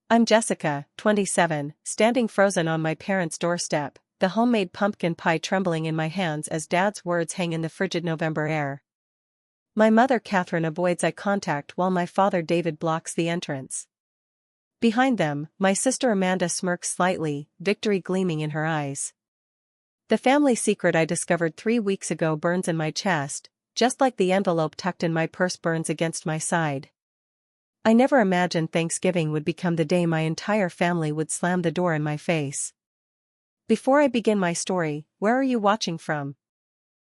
I'm Jessica, 27, standing frozen on my parents' doorstep, the homemade pumpkin pie trembling in my hands as Dad's words hang in the frigid November air. My mother Catherine avoids eye contact while my father David blocks the entrance. Behind them, my sister Amanda smirks slightly, victory gleaming in her eyes. The family secret I discovered 3 weeks ago burns in my chest, just like the envelope tucked in my purse burns against my side. I never imagined Thanksgiving would become the day my entire family would slam the door in my face. Before I begin my story, where are you watching from?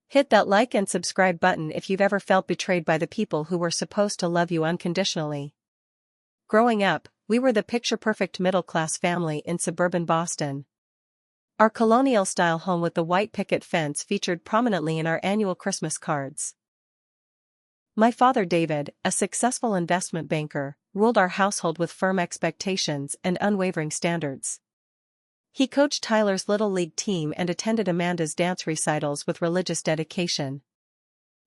Hit that like and subscribe button if you've ever felt betrayed by the people who were supposed to love you unconditionally. Growing up, we were the picture-perfect middle-class family in suburban Boston. Our colonial-style home with the white picket fence featured prominently in our annual Christmas cards. My father David, a successful investment banker, ruled our household with firm expectations and unwavering standards. He coached Tyler's Little League team and attended Amanda's dance recitals with religious dedication.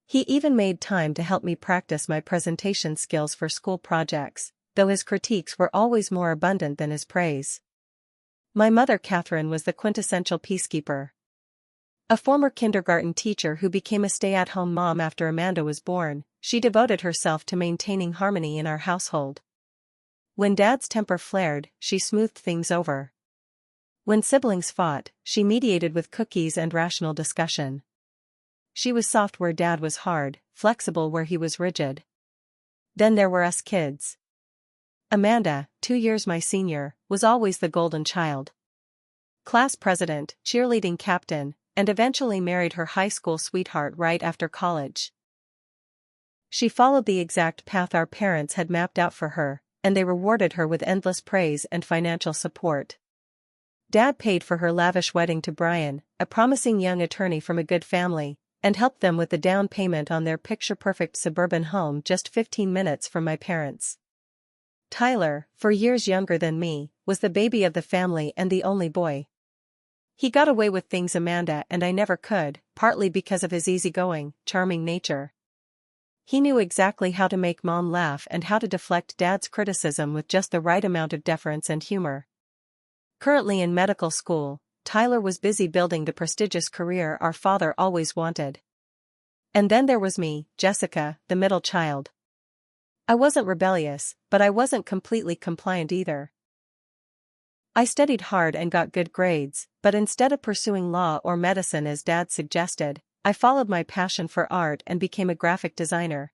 He even made time to help me practice my presentation skills for school projects, though his critiques were always more abundant than his praise. My mother Catherine was the quintessential peacekeeper. A former kindergarten teacher who became a stay-at-home mom after Amanda was born, she devoted herself to maintaining harmony in our household. When Dad's temper flared, she smoothed things over. When siblings fought, she mediated with cookies and rational discussion. She was soft where Dad was hard, flexible where he was rigid. Then there were us kids. Amanda, 2 years my senior, was always the golden child. Class president, cheerleading captain, and eventually married her high school sweetheart right after college. She followed the exact path our parents had mapped out for her, and they rewarded her with endless praise and financial support. Dad paid for her lavish wedding to Brian, a promising young attorney from a good family, and helped them with the down payment on their picture-perfect suburban home just 15 minutes from my parents. Tyler, 4 years younger than me, was the baby of the family and the only boy. He got away with things Amanda and I never could, partly because of his easygoing, charming nature. He knew exactly how to make Mom laugh and how to deflect Dad's criticism with just the right amount of deference and humor. Currently in medical school, Tyler was busy building the prestigious career our father always wanted. And then there was me, Jessica, the middle child. I wasn't rebellious, but I wasn't completely compliant either. I studied hard and got good grades, but instead of pursuing law or medicine as Dad suggested, I followed my passion for art and became a graphic designer.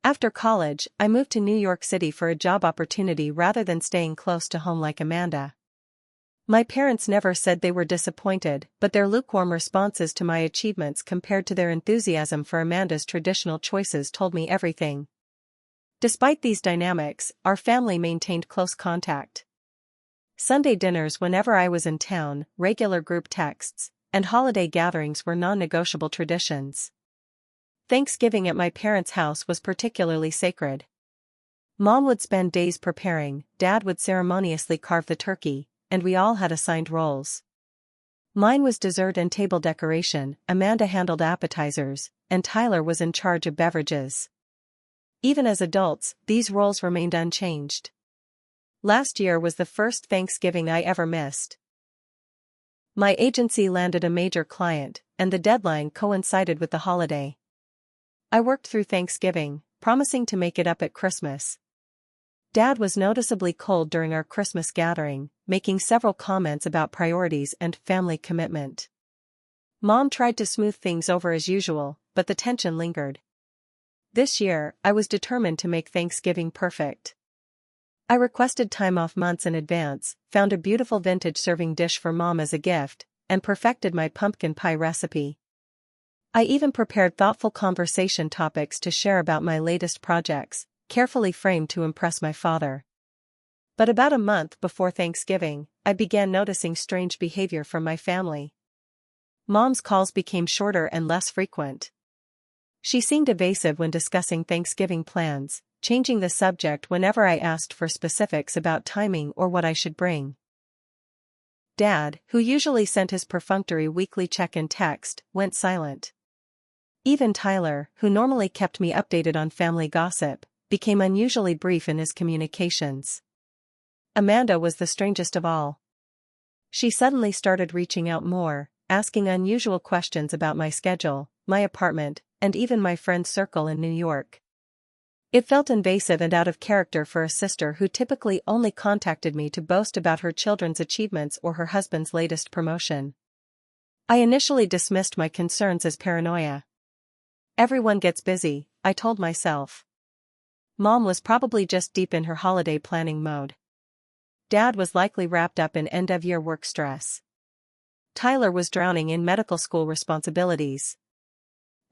After college, I moved to New York City for a job opportunity rather than staying close to home like Amanda. My parents never said they were disappointed, but their lukewarm responses to my achievements compared to their enthusiasm for Amanda's traditional choices told me everything. Despite these dynamics, our family maintained close contact. Sunday dinners whenever I was in town, regular group texts, and holiday gatherings were non-negotiable traditions. Thanksgiving at my parents' house was particularly sacred. Mom would spend days preparing, Dad would ceremoniously carve the turkey, and we all had assigned roles. Mine was dessert and table decoration, Amanda handled appetizers, and Tyler was in charge of beverages. Even as adults, these roles remained unchanged. Last year was the first Thanksgiving I ever missed. My agency landed a major client, and the deadline coincided with the holiday. I worked through Thanksgiving, promising to make it up at Christmas. Dad was noticeably cold during our Christmas gathering, making several comments about priorities and family commitment. Mom tried to smooth things over as usual, but the tension lingered. This year, I was determined to make Thanksgiving perfect. I requested time off months in advance, found a beautiful vintage serving dish for Mom as a gift, and perfected my pumpkin pie recipe. I even prepared thoughtful conversation topics to share about my latest projects, carefully framed to impress my father. But about a month before Thanksgiving, I began noticing strange behavior from my family. Mom's calls became shorter and less frequent. She seemed evasive when discussing Thanksgiving plans, changing the subject whenever I asked for specifics about timing or what I should bring. Dad, who usually sent his perfunctory weekly check-in text, went silent. Even Tyler, who normally kept me updated on family gossip, became unusually brief in his communications. Amanda was the strangest of all. She suddenly started reaching out more, asking unusual questions about my schedule, my apartment, and even my friend circle in New York. It felt invasive and out of character for a sister who typically only contacted me to boast about her children's achievements or her husband's latest promotion. I initially dismissed my concerns as paranoia. Everyone gets busy, I told myself. Mom was probably just deep in her holiday planning mode. Dad was likely wrapped up in end-of-year work stress. Tyler was drowning in medical school responsibilities.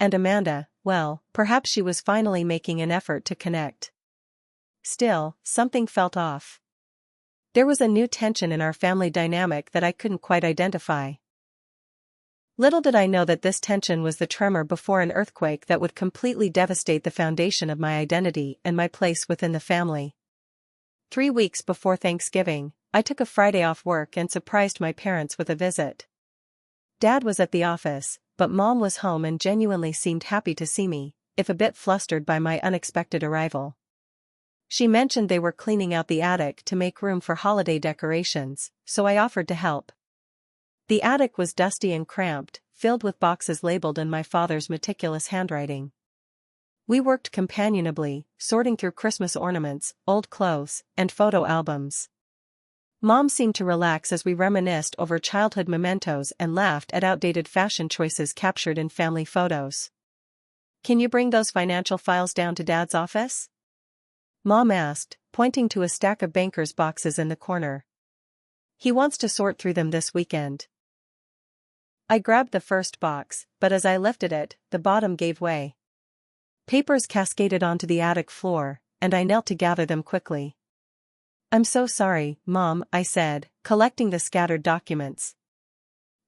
And Amanda, well, perhaps she was finally making an effort to connect. Still, something felt off. There was a new tension in our family dynamic that I couldn't quite identify. Little did I know that this tension was the tremor before an earthquake that would completely devastate the foundation of my identity and my place within the family. 3 weeks before Thanksgiving, I took a Friday off work and surprised my parents with a visit. Dad was at the office, but Mom was home and genuinely seemed happy to see me, if a bit flustered by my unexpected arrival. She mentioned they were cleaning out the attic to make room for holiday decorations, so I offered to help. The attic was dusty and cramped, filled with boxes labeled in my father's meticulous handwriting. We worked companionably, sorting through Christmas ornaments, old clothes, and photo albums. Mom seemed to relax as we reminisced over childhood mementos and laughed at outdated fashion choices captured in family photos. "Can you bring those financial files down to Dad's office?" Mom asked, pointing to a stack of banker's boxes in the corner. "He wants to sort through them this weekend." I grabbed the first box, but as I lifted it, the bottom gave way. Papers cascaded onto the attic floor, and I knelt to gather them quickly. "I'm so sorry, Mom," I said, collecting the scattered documents.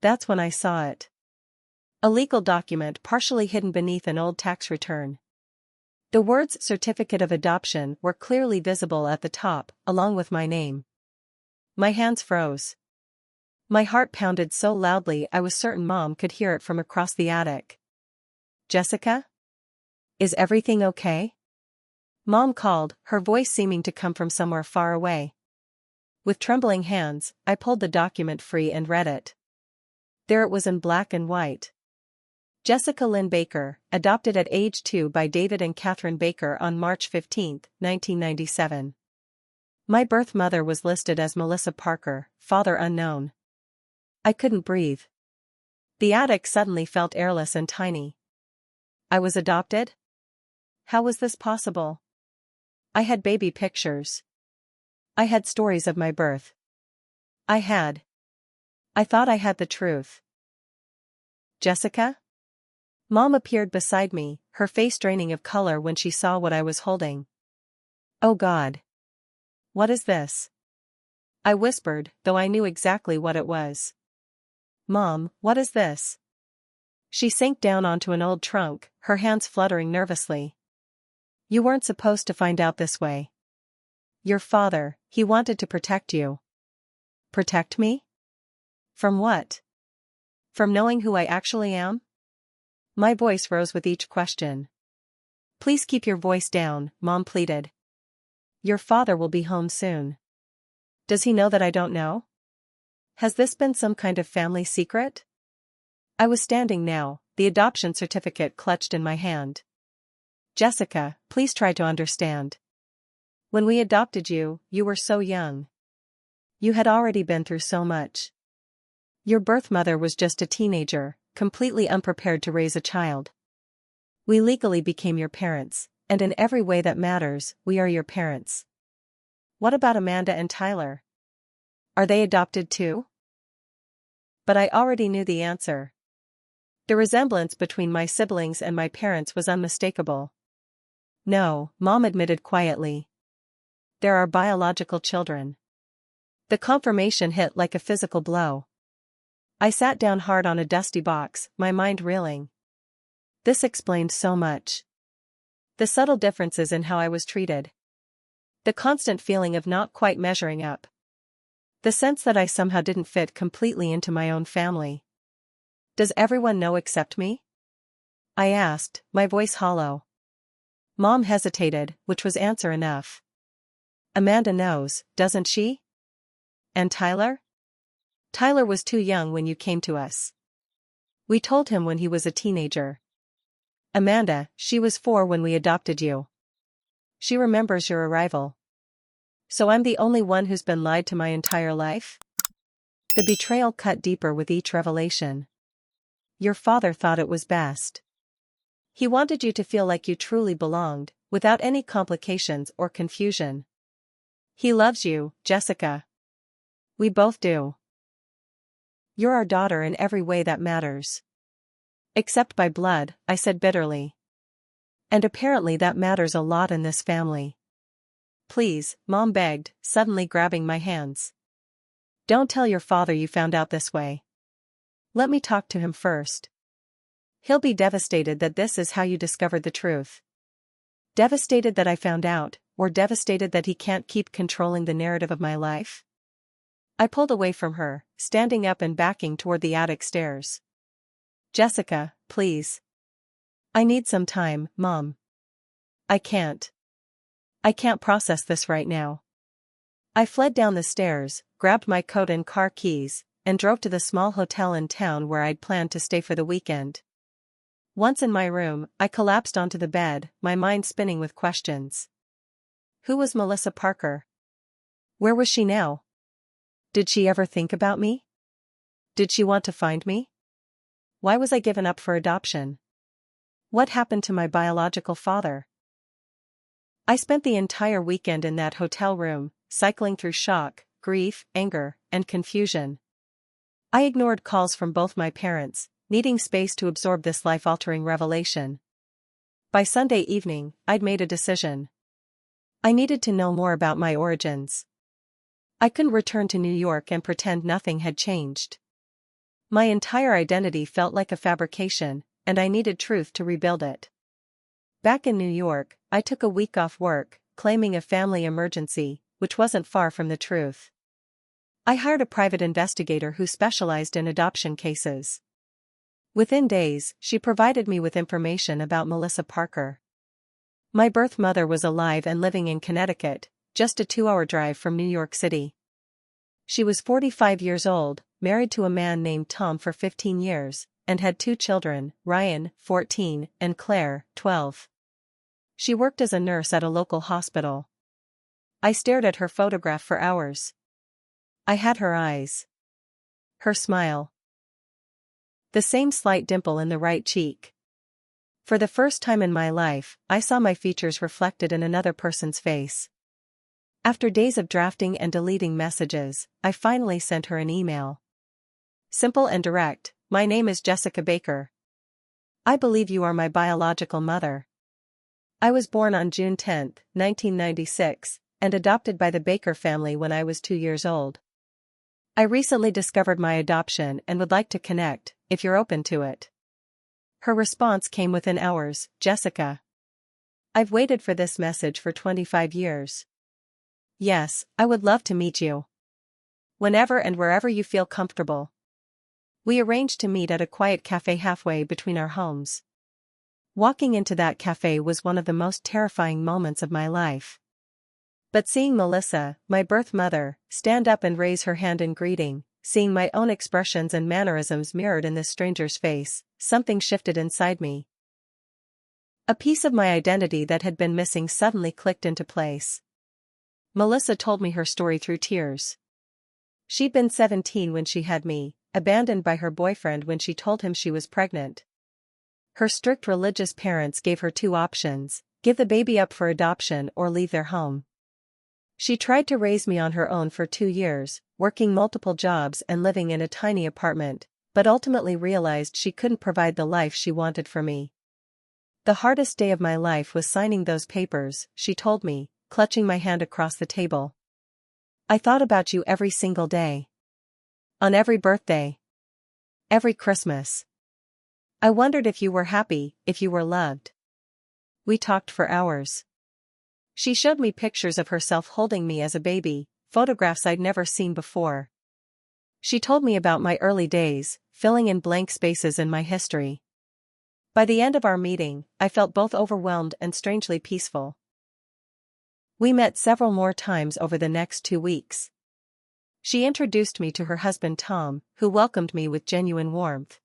That's when I saw it. A legal document partially hidden beneath an old tax return. The words "Certificate of Adoption" were clearly visible at the top, along with my name. My hands froze. My heart pounded so loudly I was certain Mom could hear it from across the attic. "Jessica? Is everything okay?" Mom called, her voice seeming to come from somewhere far away. With trembling hands, I pulled the document free and read it. There it was in black and white. Jessica Lynn Baker, adopted at age 2 by David and Catherine Baker on March 15, 1997. My birth mother was listed as Melissa Parker, father unknown. I couldn't breathe. The attic suddenly felt airless and tiny. I was adopted? How was this possible? I had baby pictures. I had stories of my birth. I thought I had the truth. "Jessica?" Mom appeared beside me, her face draining of color when she saw what I was holding. "Oh God. What is this?" I whispered, though I knew exactly what it was. "Mom, what is this?" She sank down onto an old trunk, her hands fluttering nervously. "You weren't supposed to find out this way. Your father, he wanted to protect you." "Protect me? From what? From knowing who I actually am?" My voice rose with each question. "Please keep your voice down," Mom pleaded. "Your father will be home soon. Does he know that I don't know? Has this been some kind of family secret?" I was standing now, the adoption certificate clutched in my hand. "Jessica, please try to understand. When we adopted you, you were so young. You had already been through so much. Your birth mother was just a teenager, completely unprepared to raise a child. We legally became your parents, and in every way that matters, we are your parents." "What about Amanda and Tyler? Are they adopted too?" But I already knew the answer. The resemblance between my siblings and my parents was unmistakable. "No," Mom admitted quietly. "There are biological children." The confirmation hit like a physical blow. I sat down hard on a dusty box, my mind reeling. This explained so much. The subtle differences in how I was treated. The constant feeling of not quite measuring up. The sense that I somehow didn't fit completely into my own family. "Does everyone know except me?" I asked, my voice hollow. Mom hesitated, which was answer enough. "Amanda knows, doesn't she?" And Tyler? Tyler was too young when you came to us. We told him when he was a teenager. Amanda, she was 4 when we adopted you. She remembers your arrival. So I'm the only one who's been lied to my entire life? The betrayal cut deeper with each revelation. Your father thought it was best. He wanted you to feel like you truly belonged, without any complications or confusion. He loves you, Jessica. We both do. You're our daughter in every way that matters. Except by blood, I said bitterly. And apparently that matters a lot in this family. Please, Mom begged, suddenly grabbing my hands. Don't tell your father you found out this way. Let me talk to him first. He'll be devastated that this is how you discovered the truth. Devastated that I found out, or devastated that he can't keep controlling the narrative of my life? I pulled away from her, standing up and backing toward the attic stairs. Jessica, please. I need some time, Mom. I can't process this right now. I fled down the stairs, grabbed my coat and car keys, and drove to the small hotel in town where I'd planned to stay for the weekend. Once in my room, I collapsed onto the bed, my mind spinning with questions. Who was Melissa Parker? Where was she now? Did she ever think about me? Did she want to find me? Why was I given up for adoption? What happened to my biological father? I spent the entire weekend in that hotel room, cycling through shock, grief, anger, and confusion. I ignored calls from both my parents, needing space to absorb this life-altering revelation. By Sunday evening, I'd made a decision. I needed to know more about my origins. I couldn't return to New York and pretend nothing had changed. My entire identity felt like a fabrication, and I needed truth to rebuild it. Back in New York, I took a week off work, claiming a family emergency, which wasn't far from the truth. I hired a private investigator who specialized in adoption cases. Within days, she provided me with information about Melissa Parker. My birth mother was alive and living in Connecticut, just a 2-hour drive from New York City. She was 45 years old, married to a man named Tom for 15 years, and had 2 children, Ryan, 14, and Claire, 12. She worked as a nurse at a local hospital. I stared at her photograph for hours. I had her eyes. Her smile. The same slight dimple in the right cheek. For the first time in my life, I saw my features reflected in another person's face. After days of drafting and deleting messages, I finally sent her an email. Simple and direct, my name is Jessica Baker. I believe you are my biological mother. I was born on June 10, 1996, and adopted by the Baker family when I was 2 years old. I recently discovered my adoption and would like to connect, if you're open to it. Her response came within hours, Jessica. I've waited for this message for 25 years. Yes, I would love to meet you. Whenever and wherever you feel comfortable. We arranged to meet at a quiet cafe halfway between our homes. Walking into that cafe was one of the most terrifying moments of my life. But seeing Melissa, my birth mother, stand up and raise her hand in greeting, seeing my own expressions and mannerisms mirrored in this stranger's face, something shifted inside me. A piece of my identity that had been missing suddenly clicked into place. Melissa told me her story through tears. She'd been 17 when she had me, abandoned by her boyfriend when she told him she was pregnant. Her strict religious parents gave her 2 options: give the baby up for adoption or leave their home. She tried to raise me on her own for 2 years, working multiple jobs and living in a tiny apartment, but ultimately realized she couldn't provide the life she wanted for me. The hardest day of my life was signing those papers, she told me, clutching my hand across the table. I thought about you every single day. On every birthday. Every Christmas. I wondered if you were happy, if you were loved. We talked for hours. She showed me pictures of herself holding me as a baby, photographs I'd never seen before. She told me about my early days, filling in blank spaces in my history. By the end of our meeting, I felt both overwhelmed and strangely peaceful. We met several more times over the next 2 weeks. She introduced me to her husband Tom, who welcomed me with genuine warmth.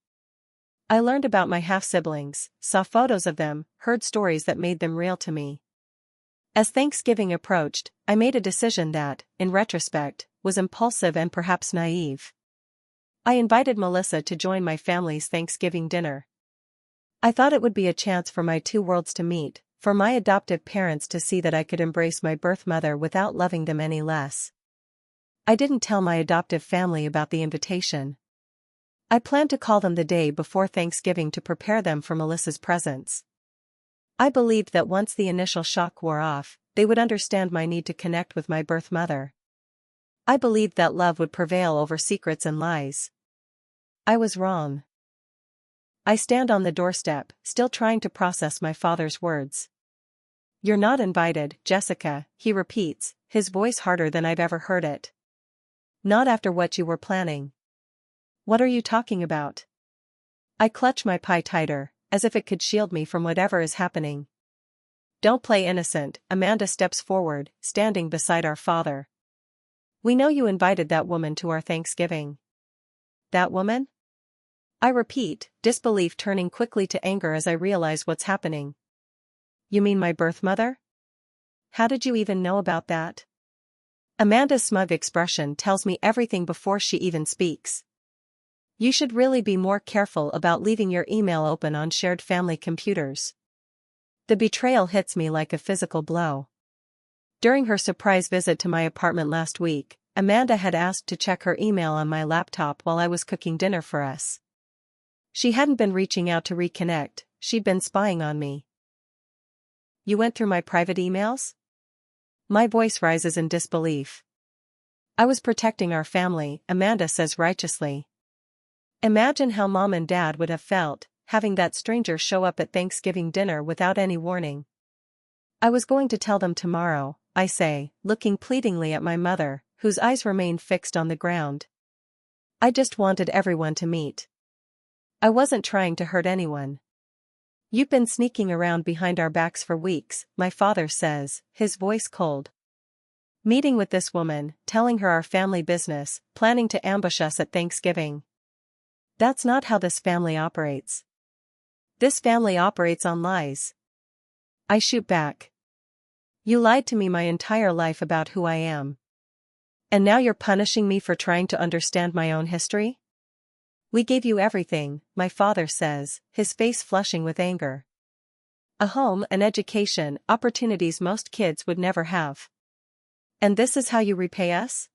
I learned about my half-siblings, saw photos of them, heard stories that made them real to me. As Thanksgiving approached, I made a decision that, in retrospect, was impulsive and perhaps naive. I invited Melissa to join my family's Thanksgiving dinner. I thought it would be a chance for my two worlds to meet, for my adoptive parents to see that I could embrace my birth mother without loving them any less. I didn't tell my adoptive family about the invitation. I planned to call them the day before Thanksgiving to prepare them for Melissa's presence. I believed that once the initial shock wore off, they would understand my need to connect with my birth mother. I believed that love would prevail over secrets and lies. I was wrong. I stand on the doorstep, still trying to process my father's words. "You're not invited, Jessica," he repeats, his voice harder than I've ever heard it. "Not after what you were planning." "What are you talking about?" I clutch my pie tighter, as if it could shield me from whatever is happening. "Don't play innocent," Amanda steps forward, standing beside our father. "We know you invited that woman to our Thanksgiving." "That woman?" I repeat, disbelief turning quickly to anger as I realize what's happening. "You mean my birth mother? How did you even know about that?" Amanda's smug expression tells me everything before she even speaks. "You should really be more careful about leaving your email open on shared family computers." The betrayal hits me like a physical blow. During her surprise visit to my apartment last week, Amanda had asked to check her email on my laptop while I was cooking dinner for us. She hadn't been reaching out to reconnect, she'd been spying on me. "You went through my private emails?" My voice rises in disbelief. "I was protecting our family," Amanda says righteously. "Imagine how Mom and Dad would have felt, having that stranger show up at Thanksgiving dinner without any warning." "I was going to tell them tomorrow," I say, looking pleadingly at my mother, whose eyes remain fixed on the ground. "I just wanted everyone to meet. I wasn't trying to hurt anyone." "You've been sneaking around behind our backs for weeks," my father says, his voice cold. "Meeting with this woman, telling her our family business, planning to ambush us at Thanksgiving. That's not how this family operates. This family operates on lies." I shoot back. "You lied to me my entire life about who I am. And now you're punishing me for trying to understand my own history?" "We gave you everything," my father says, his face flushing with anger. "A home, an education, opportunities most kids would never have. And this is how you repay us?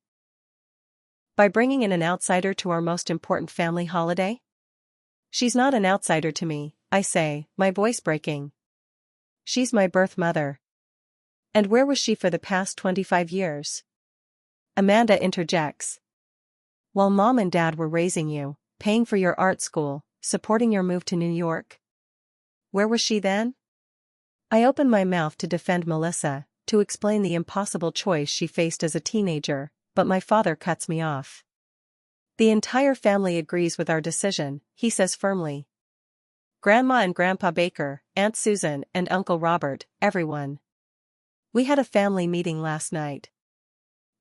By bringing in an outsider to our most important family holiday?" "She's not an outsider to me," I say, my voice breaking. "She's my birth mother." "And where was she for the past 25 years? Amanda interjects. "While Mom and Dad were raising you, paying for your art school, supporting your move to New York. Where was she then?" I open my mouth to defend Melissa, to explain the impossible choice she faced as a teenager, but my father cuts me off. "The entire family agrees with our decision," he says firmly. "Grandma and Grandpa Baker, Aunt Susan and Uncle Robert, everyone. We had a family meeting last night.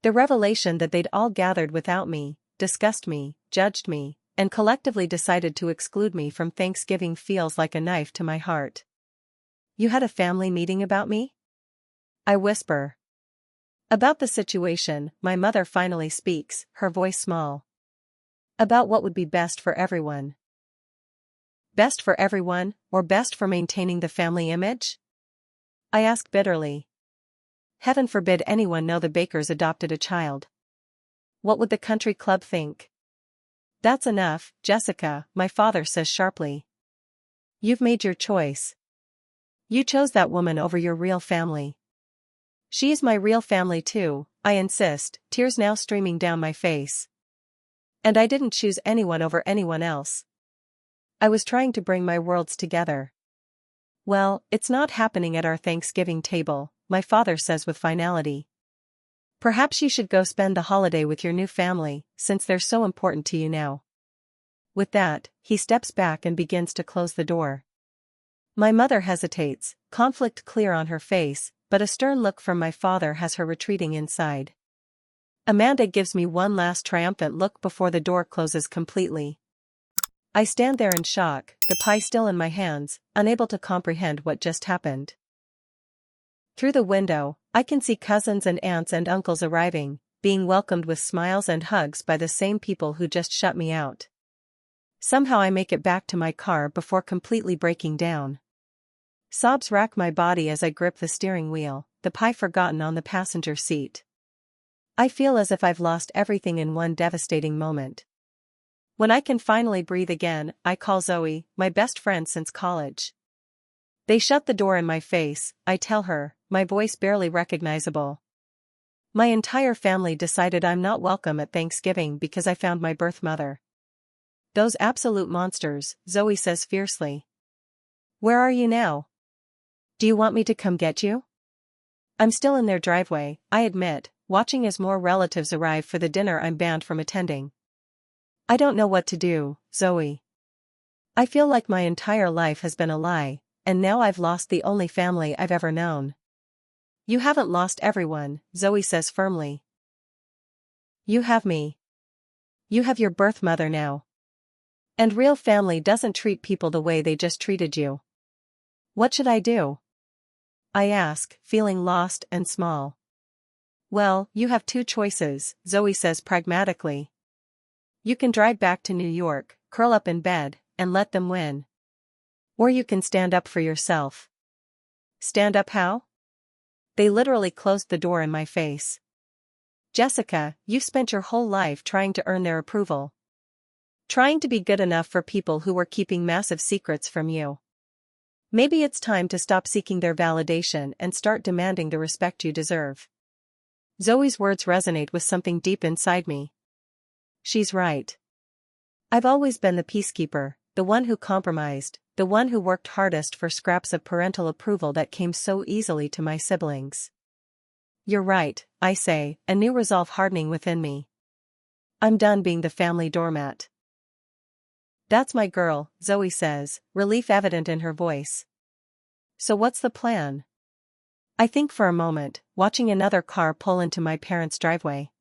The revelation that they'd all gathered without me, discussed me, judged me, and collectively decided to exclude me from Thanksgiving feels like a knife to my heart." "You had a family meeting about me?" I whisper. About the situation, my mother finally speaks, her voice small. "About what would be best for everyone." "Best for everyone, or best for maintaining the family image?" I ask bitterly. Heaven forbid anyone know the Bakers adopted a child. What would the country club think? "That's enough, Jessica," my father says sharply. "You've made your choice. You chose that woman over your real family." "She is my real family too," I insist, tears now streaming down my face. "And I didn't choose anyone over anyone else. I was trying to bring my worlds together." "Well, it's not happening at our Thanksgiving table," my father says with finality. "Perhaps you should go spend the holiday with your new family, since they're so important to you now." With that, he steps back and begins to close the door. My mother hesitates, conflict clear on her face, but a stern look from my father has her retreating inside. Amanda gives me one last triumphant look before the door closes completely. I stand there in shock, the pie still in my hands, unable to comprehend what just happened. Through the window, I can see cousins and aunts and uncles arriving, being welcomed with smiles and hugs by the same people who just shut me out. Somehow I make it back to my car before completely breaking down. Sobs rack my body as I grip the steering wheel, the pie forgotten on the passenger seat. I feel as if I've lost everything in one devastating moment. When I can finally breathe again, I call Zoe, my best friend since college. They shut the door in my face, I tell her, my voice barely recognizable. My entire family decided I'm not welcome at Thanksgiving because I found my birth mother. Those absolute monsters, Zoe says fiercely. Where are you now? Do you want me to come get you? I'm still in their driveway, I admit, watching as more relatives arrive for the dinner I'm banned from attending. I don't know what to do, Zoe. I feel like my entire life has been a lie, and now I've lost the only family I've ever known. You haven't lost everyone, Zoe says firmly. You have me. You have your birth mother now. And real family doesn't treat people the way they just treated you. What should I do? I ask, feeling lost and small. Well, you have two choices, Zoe says pragmatically. You can drive back to New York, curl up in bed, and let them win. Or you can stand up for yourself. Stand up how? They literally closed the door in my face. Jessica, you've spent your whole life trying to earn their approval. Trying to be good enough for people who were keeping massive secrets from you. Maybe it's time to stop seeking their validation and start demanding the respect you deserve. Zoe's words resonate with something deep inside me. She's right. I've always been the peacekeeper, the one who compromised, the one who worked hardest for scraps of parental approval that came so easily to my siblings. You're right, I say, a new resolve hardening within me. I'm done being the family doormat. That's my girl, Zoe says, relief evident in her voice. So what's the plan? I think for a moment, watching another car pull into my parents' driveway.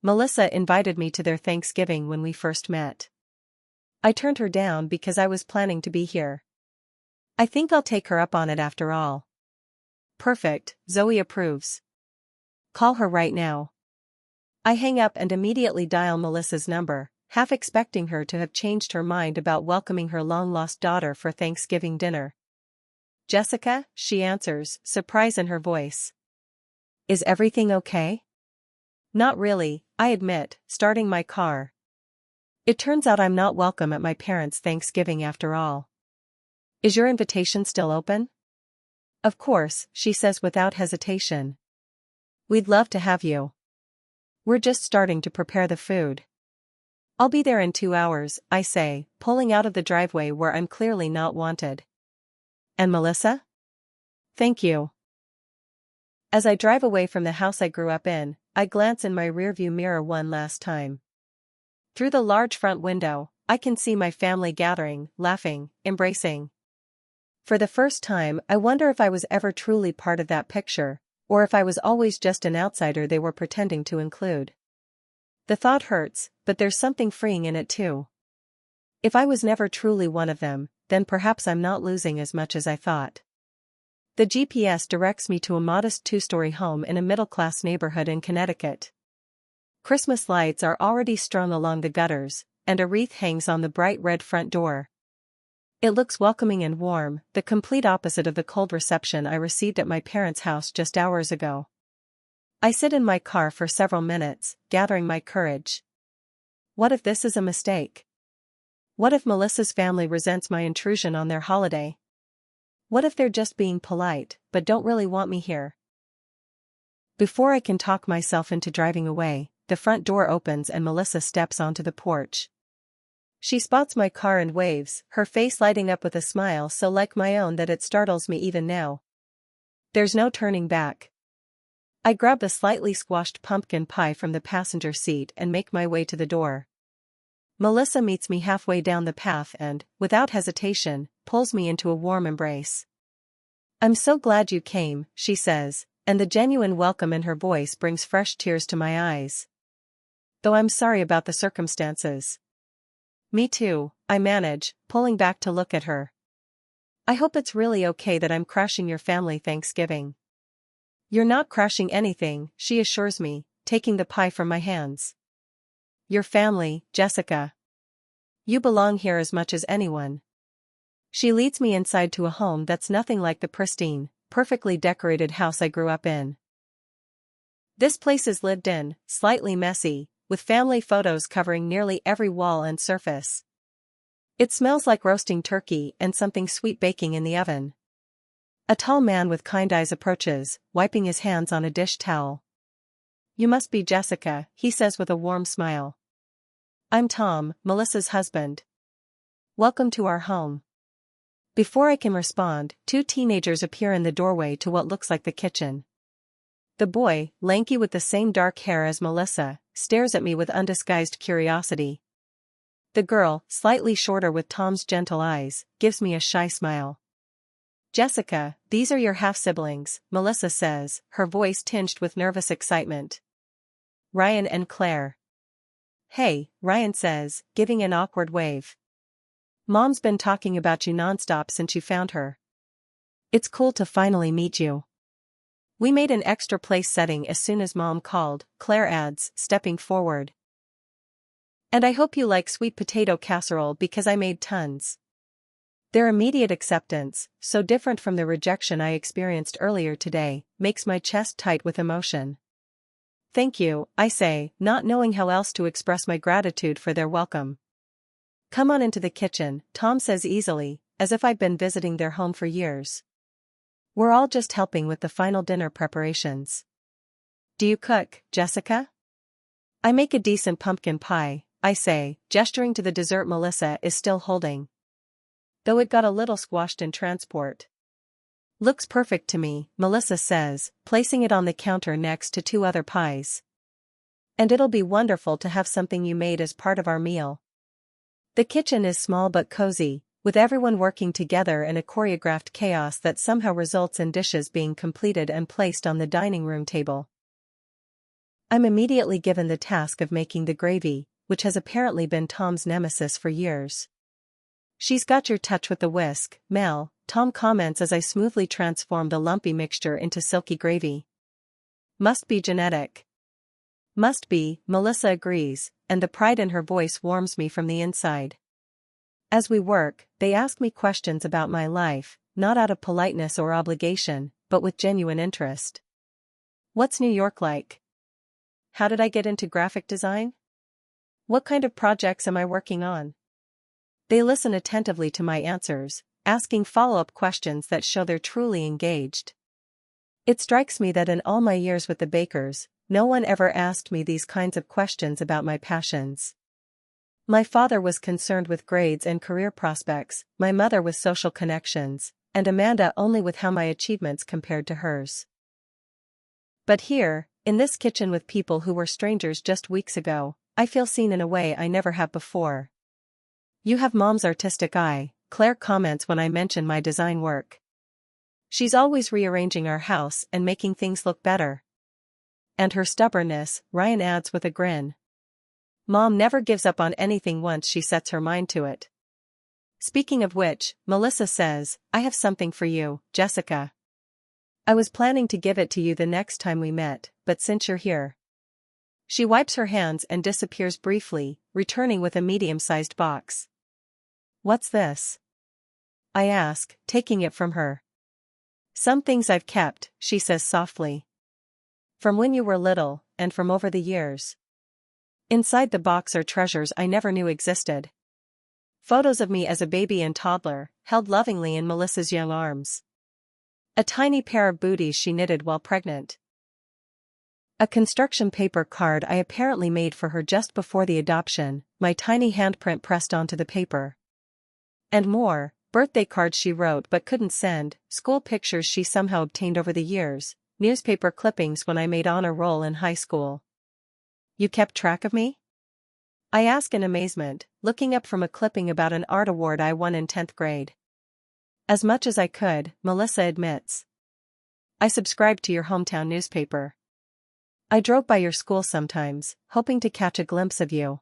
Melissa invited me to their Thanksgiving when we first met. I turned her down because I was planning to be here. I think I'll take her up on it after all. Perfect, Zoe approves. Call her right now. I hang up and immediately dial Melissa's number, half expecting her to have changed her mind about welcoming her long-lost daughter for Thanksgiving dinner. Jessica, she answers, surprise in her voice. Is everything okay? Not really, I admit, starting my car. It turns out I'm not welcome at my parents' Thanksgiving after all. Is your invitation still open? Of course, she says without hesitation. We'd love to have you. We're just starting to prepare the food. I'll be there in 2 hours, I say, pulling out of the driveway where I'm clearly not wanted. And Melissa? Thank you. As I drive away from the house I grew up in, I glance in my rearview mirror one last time. Through the large front window, I can see my family gathering, laughing, embracing. For the first time, I wonder if I was ever truly part of that picture, or if I was always just an outsider they were pretending to include. The thought hurts, but there's something freeing in it too. If I was never truly one of them, then perhaps I'm not losing as much as I thought. The GPS directs me to a modest 2-story home in a middle-class neighborhood in Connecticut. Christmas lights are already strung along the gutters, and a wreath hangs on the bright red front door. It looks welcoming and warm, the complete opposite of the cold reception I received at my parents' house just hours ago. I sit in my car for several minutes, gathering my courage. What if this is a mistake? What if Melissa's family resents my intrusion on their holiday? What if they're just being polite, but don't really want me here? Before I can talk myself into driving away, the front door opens and Melissa steps onto the porch. She spots my car and waves, her face lighting up with a smile so like my own that it startles me even now. There's no turning back. I grab the slightly squashed pumpkin pie from the passenger seat and make my way to the door. Melissa meets me halfway down the path and, without hesitation, pulls me into a warm embrace. I'm so glad you came, she says, and the genuine welcome in her voice brings fresh tears to my eyes. Though I'm sorry about the circumstances. Me too, I manage, pulling back to look at her. I hope it's really okay that I'm crashing your family Thanksgiving. You're not crashing anything, she assures me, taking the pie from my hands. Your family, Jessica. You belong here as much as anyone. She leads me inside to a home that's nothing like the pristine, perfectly decorated house I grew up in. This place is lived in, slightly messy, with family photos covering nearly every wall and surface. It smells like roasting turkey and something sweet baking in the oven. A tall man with kind eyes approaches, wiping his hands on a dish towel. You must be Jessica, he says with a warm smile. I'm Tom, Melissa's husband. Welcome to our home. Before I can respond, two teenagers appear in the doorway to what looks like the kitchen. The boy, lanky with the same dark hair as Melissa, stares at me with undisguised curiosity. The girl, slightly shorter with Tom's gentle eyes, gives me a shy smile. Jessica, these are your half-siblings, Melissa says, her voice tinged with nervous excitement. Ryan and Claire. Hey, Ryan says, giving an awkward wave. Mom's been talking about you nonstop since you found her. It's cool to finally meet you. We made an extra place setting as soon as Mom called, Claire adds, stepping forward. And I hope you like sweet potato casserole because I made tons. Their immediate acceptance, so different from the rejection I experienced earlier today, makes my chest tight with emotion. Thank you, I say, not knowing how else to express my gratitude for their welcome. Come on into the kitchen, Tom says easily, as if I'd been visiting their home for years. We're all just helping with the final dinner preparations. Do you cook, Jessica? I make a decent pumpkin pie, I say, gesturing to the dessert Melissa is still holding. Though it got a little squashed in transport. Looks perfect to me, Melissa says, placing it on the counter next to two other pies. And it'll be wonderful to have something you made as part of our meal. The kitchen is small but cozy, with everyone working together in a choreographed chaos that somehow results in dishes being completed and placed on the dining room table. I'm immediately given the task of making the gravy, which has apparently been Tom's nemesis for years. She's got your touch with the whisk, Mel, Tom comments as I smoothly transform the lumpy mixture into silky gravy. Must be genetic. Must be, Melissa agrees, and the pride in her voice warms me from the inside. As we work, they ask me questions about my life, not out of politeness or obligation, but with genuine interest. What's New York like? How did I get into graphic design? What kind of projects am I working on? They listen attentively to my answers, asking follow-up questions that show they're truly engaged. It strikes me that in all my years with the Bakers, no one ever asked me these kinds of questions about my passions. My father was concerned with grades and career prospects, my mother with social connections, and Amanda only with how my achievements compared to hers. But here, in this kitchen with people who were strangers just weeks ago, I feel seen in a way I never have before. You have Mom's artistic eye, Claire comments when I mention my design work. She's always rearranging our house and making things look better. And her stubbornness, Ryan adds with a grin. Mom never gives up on anything once she sets her mind to it. Speaking of which, Melissa says, I have something for you, Jessica. I was planning to give it to you the next time we met, but since you're here. She wipes her hands and disappears briefly, returning with a medium-sized box. What's this? I ask, taking it from her. Some things I've kept, she says softly. From when you were little, and from over the years. Inside the box are treasures I never knew existed. Photos of me as a baby and toddler, held lovingly in Melissa's young arms. A tiny pair of booties she knitted while pregnant. A construction paper card I apparently made for her just before the adoption, my tiny handprint pressed onto the paper. And more, birthday cards she wrote but couldn't send, school pictures she somehow obtained over the years, newspaper clippings when I made honor roll in high school. You kept track of me? I ask in amazement, looking up from a clipping about an art award I won in 10th grade. As much as I could, Melissa admits. I subscribed to your hometown newspaper. I drove by your school sometimes, hoping to catch a glimpse of you.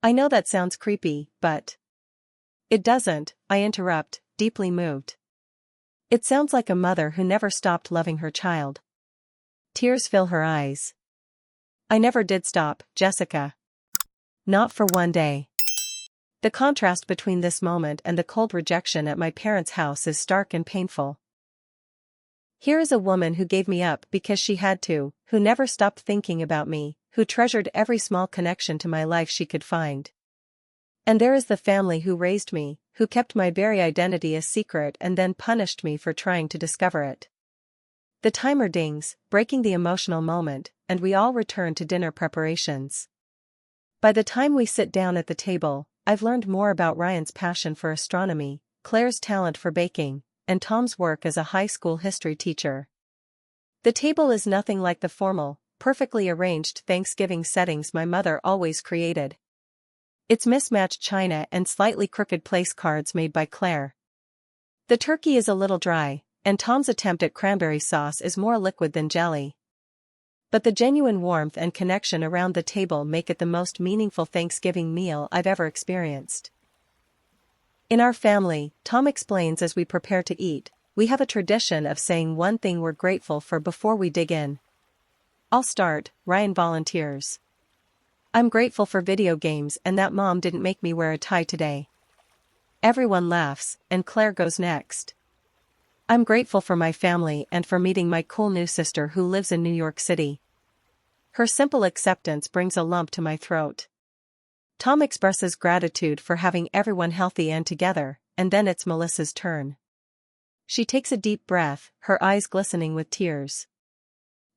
I know that sounds creepy, but... It doesn't, I interrupt, deeply moved. It sounds like a mother who never stopped loving her child. Tears fill her eyes. I never did stop, Jessica. Not for one day. The contrast between this moment and the cold rejection at my parents' house is stark and painful. Here is a woman who gave me up because she had to, who never stopped thinking about me, who treasured every small connection to my life she could find. And there is the family who raised me, who kept my very identity a secret and then punished me for trying to discover it. The timer dings, breaking the emotional moment, and we all return to dinner preparations. By the time we sit down at the table, I've learned more about Ryan's passion for astronomy, Claire's talent for baking, and Tom's work as a high school history teacher. The table is nothing like the formal, perfectly arranged Thanksgiving settings my mother always created. It's mismatched china and slightly crooked place cards made by Claire. The turkey is a little dry, and Tom's attempt at cranberry sauce is more liquid than jelly. But the genuine warmth and connection around the table make it the most meaningful Thanksgiving meal I've ever experienced. In our family, Tom explains as we prepare to eat, we have a tradition of saying one thing we're grateful for before we dig in. I'll start, Ryan volunteers. I'm grateful for video games and that Mom didn't make me wear a tie today. Everyone laughs, and Claire goes next. I'm grateful for my family and for meeting my cool new sister who lives in New York City. Her simple acceptance brings a lump to my throat. Tom expresses gratitude for having everyone healthy and together, and then it's Melissa's turn. She takes a deep breath, her eyes glistening with tears.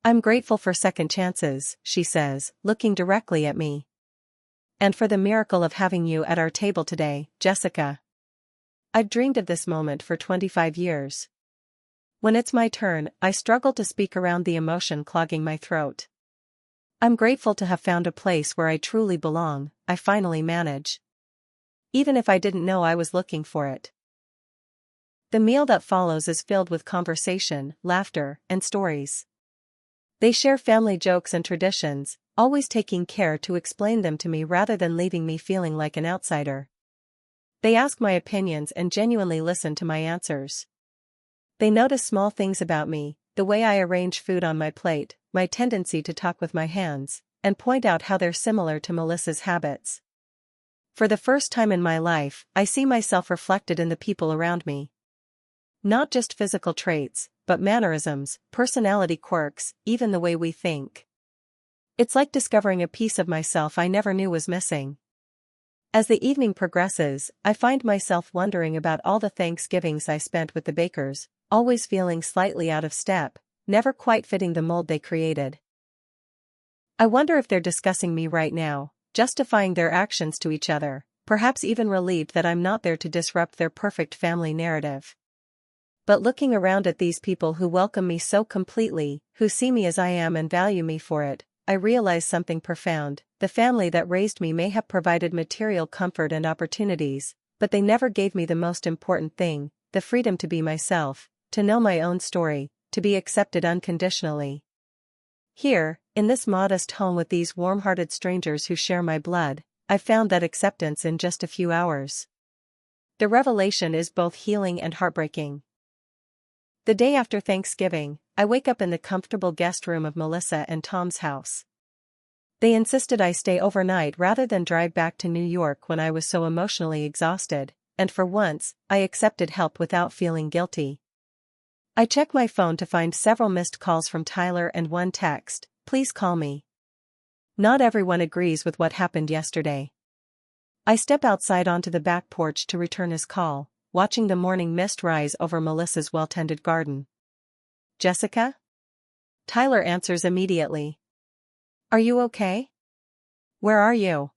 I'm grateful for second chances, she says, looking directly at me. And for the miracle of having you at our table today, Jessica. I've dreamed of this moment for 25 years. When it's my turn, I struggle to speak around the emotion clogging my throat. I'm grateful to have found a place where I truly belong, I finally manage. Even if I didn't know I was looking for it. The meal that follows is filled with conversation, laughter, and stories. They share family jokes and traditions, always taking care to explain them to me rather than leaving me feeling like an outsider. They ask my opinions and genuinely listen to my answers. They notice small things about me, the way I arrange food on my plate, my tendency to talk with my hands, and point out how they're similar to Melissa's habits. For the first time in my life, I see myself reflected in the people around me. Not just physical traits, but mannerisms, personality quirks, even the way we think. It's like discovering a piece of myself I never knew was missing. As the evening progresses, I find myself wondering about all the Thanksgivings I spent with the Bakers, always feeling slightly out of step, never quite fitting the mold they created. I wonder if they're discussing me right now, justifying their actions to each other, perhaps even relieved that I'm not there to disrupt their perfect family narrative. But looking around at these people who welcome me so completely, who see me as I am and value me for it, I realize something profound. The family that raised me may have provided material comfort and opportunities, but they never gave me the most important thing, the freedom to be myself, to know my own story, to be accepted unconditionally. Here, in this modest home with these warm-hearted strangers who share my blood, I found that acceptance in just a few hours. The revelation is both healing and heartbreaking. The day after Thanksgiving, I wake up in the comfortable guest room of Melissa and Tom's house. They insisted I stay overnight rather than drive back to New York when I was so emotionally exhausted, and for once, I accepted help without feeling guilty. I check my phone to find several missed calls from Tyler and one text, "Please call me." Not everyone agrees with what happened yesterday. I step outside onto the back porch to return his call, watching the morning mist rise over Melissa's well-tended garden. "Jessica?" Tyler answers immediately. "Are you okay? Where are you?"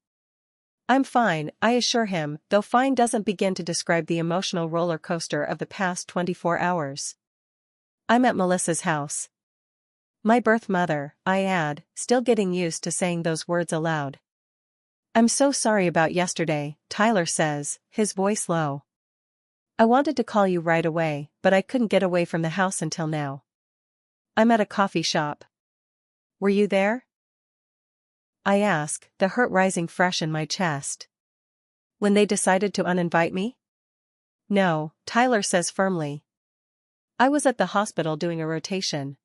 "I'm fine," I assure him, though fine doesn't begin to describe the emotional roller coaster of the past 24 hours. "I'm at Melissa's house." "My birth mother," I add, still getting used to saying those words aloud. "I'm so sorry about yesterday," Tyler says, his voice low. "I wanted to call you right away, but I couldn't get away from the house until now." I'm at a coffee shop. Were you there? I ask, the hurt rising fresh in my chest. When they decided to uninvite me? No, Tyler says firmly. I was at the hospital doing a rotation.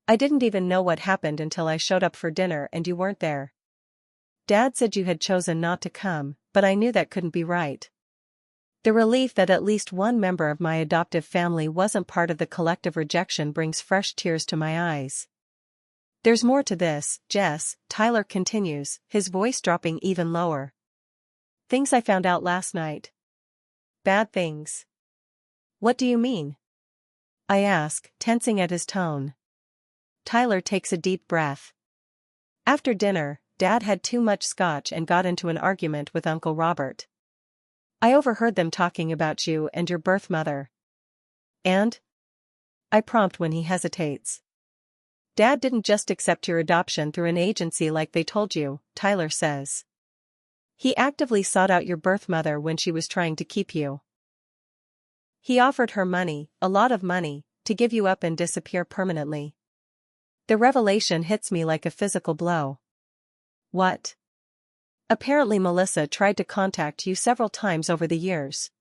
I didn't even know what happened until I showed up for dinner and you weren't there. Dad said you had chosen not to come, but I knew that couldn't be right. The relief that at least one member of my adoptive family wasn't part of the collective rejection brings fresh tears to my eyes. There's more to this, Jess, Tyler continues, his voice dropping even lower. Things I found out last night. Bad things. What do you mean? I ask, tensing at his tone. Tyler takes a deep breath. After dinner, Dad had too much scotch and got into an argument with Uncle Robert. I overheard them talking about you and your birth mother. And? I prompt when he hesitates. Dad didn't just accept your adoption through an agency like they told you, Tyler says. He actively sought out your birth mother when she was trying to keep you. He offered her money, a lot of money, to give you up and disappear permanently. The revelation hits me like a physical blow. What? Apparently Melissa tried to contact you several times over the years.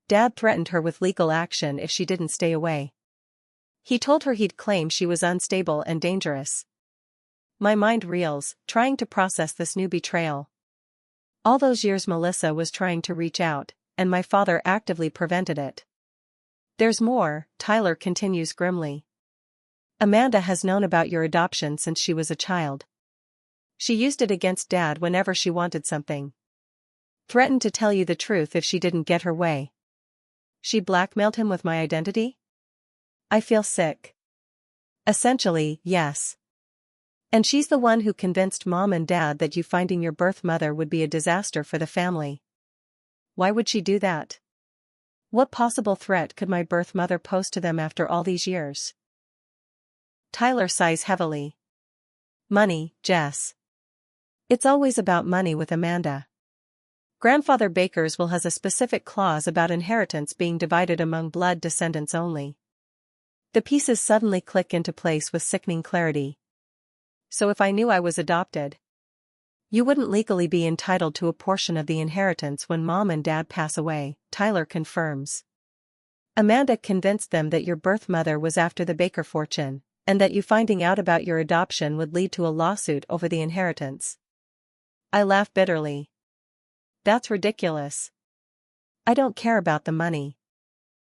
Dad threatened her with legal action if she didn't stay away. He told her he'd claim she was unstable and dangerous. My mind reels, trying to process this new betrayal. All those years Melissa was trying to reach out, and my father actively prevented it. There's more, Tyler continues grimly. Amanda has known about your adoption since she was a child. She used it against Dad whenever she wanted something. Threatened to tell you the truth if she didn't get her way. She blackmailed him with my identity? I feel sick. Essentially, yes. And she's the one who convinced Mom and Dad that you finding your birth mother would be a disaster for the family. Why would she do that? What possible threat could my birth mother pose to them after all these years? Tyler sighs heavily. Money, Jess. It's always about money with Amanda. Grandfather Baker's will has a specific clause about inheritance being divided among blood descendants only. The pieces suddenly click into place with sickening clarity. So if I knew I was adopted, you wouldn't legally be entitled to a portion of the inheritance when Mom and Dad pass away, Tyler confirms. Amanda convinced them that your birth mother was after the Baker fortune, and that you finding out about your adoption would lead to a lawsuit over the inheritance. I laugh bitterly. That's ridiculous. I don't care about the money.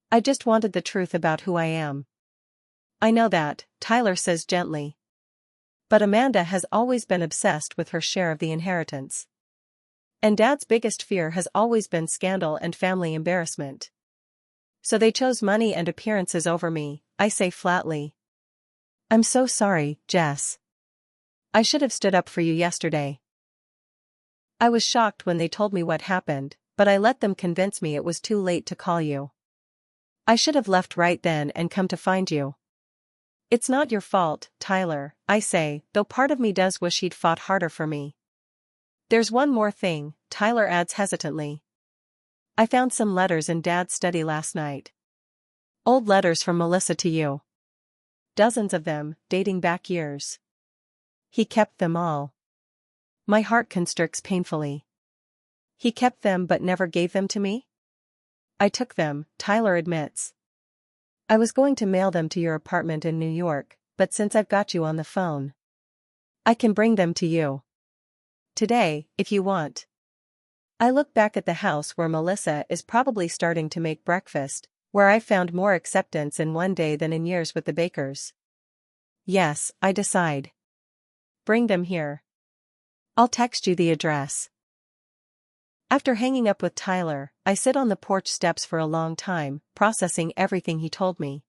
I just wanted the truth about who I am. I know that, Tyler says gently. But Amanda has always been obsessed with her share of the inheritance. And Dad's biggest fear has always been scandal and family embarrassment. So they chose money and appearances over me, I say flatly. I'm so sorry, Jess. I should have stood up for you yesterday. I was shocked when they told me what happened, but I let them convince me it was too late to call you. I should have left right then and come to find you. It's not your fault, Tyler, I say, though part of me does wish he'd fought harder for me. There's one more thing, Tyler adds hesitantly. I found some letters in Dad's study last night. Old letters from Melissa to you. Dozens of them, dating back years. He kept them all. My heart constricts painfully. He kept them but never gave them to me? I took them, Tyler admits. I was going to mail them to your apartment in New York, but since I've got you on the phone, I can bring them to you. Today, if you want. I look back at the house where Melissa is probably starting to make breakfast, where I found more acceptance in one day than in years with the Bakers. Yes, I decide. Bring them here. I'll text you the address. After hanging up with Tyler, I sit on the porch steps for a long time, processing everything he told me.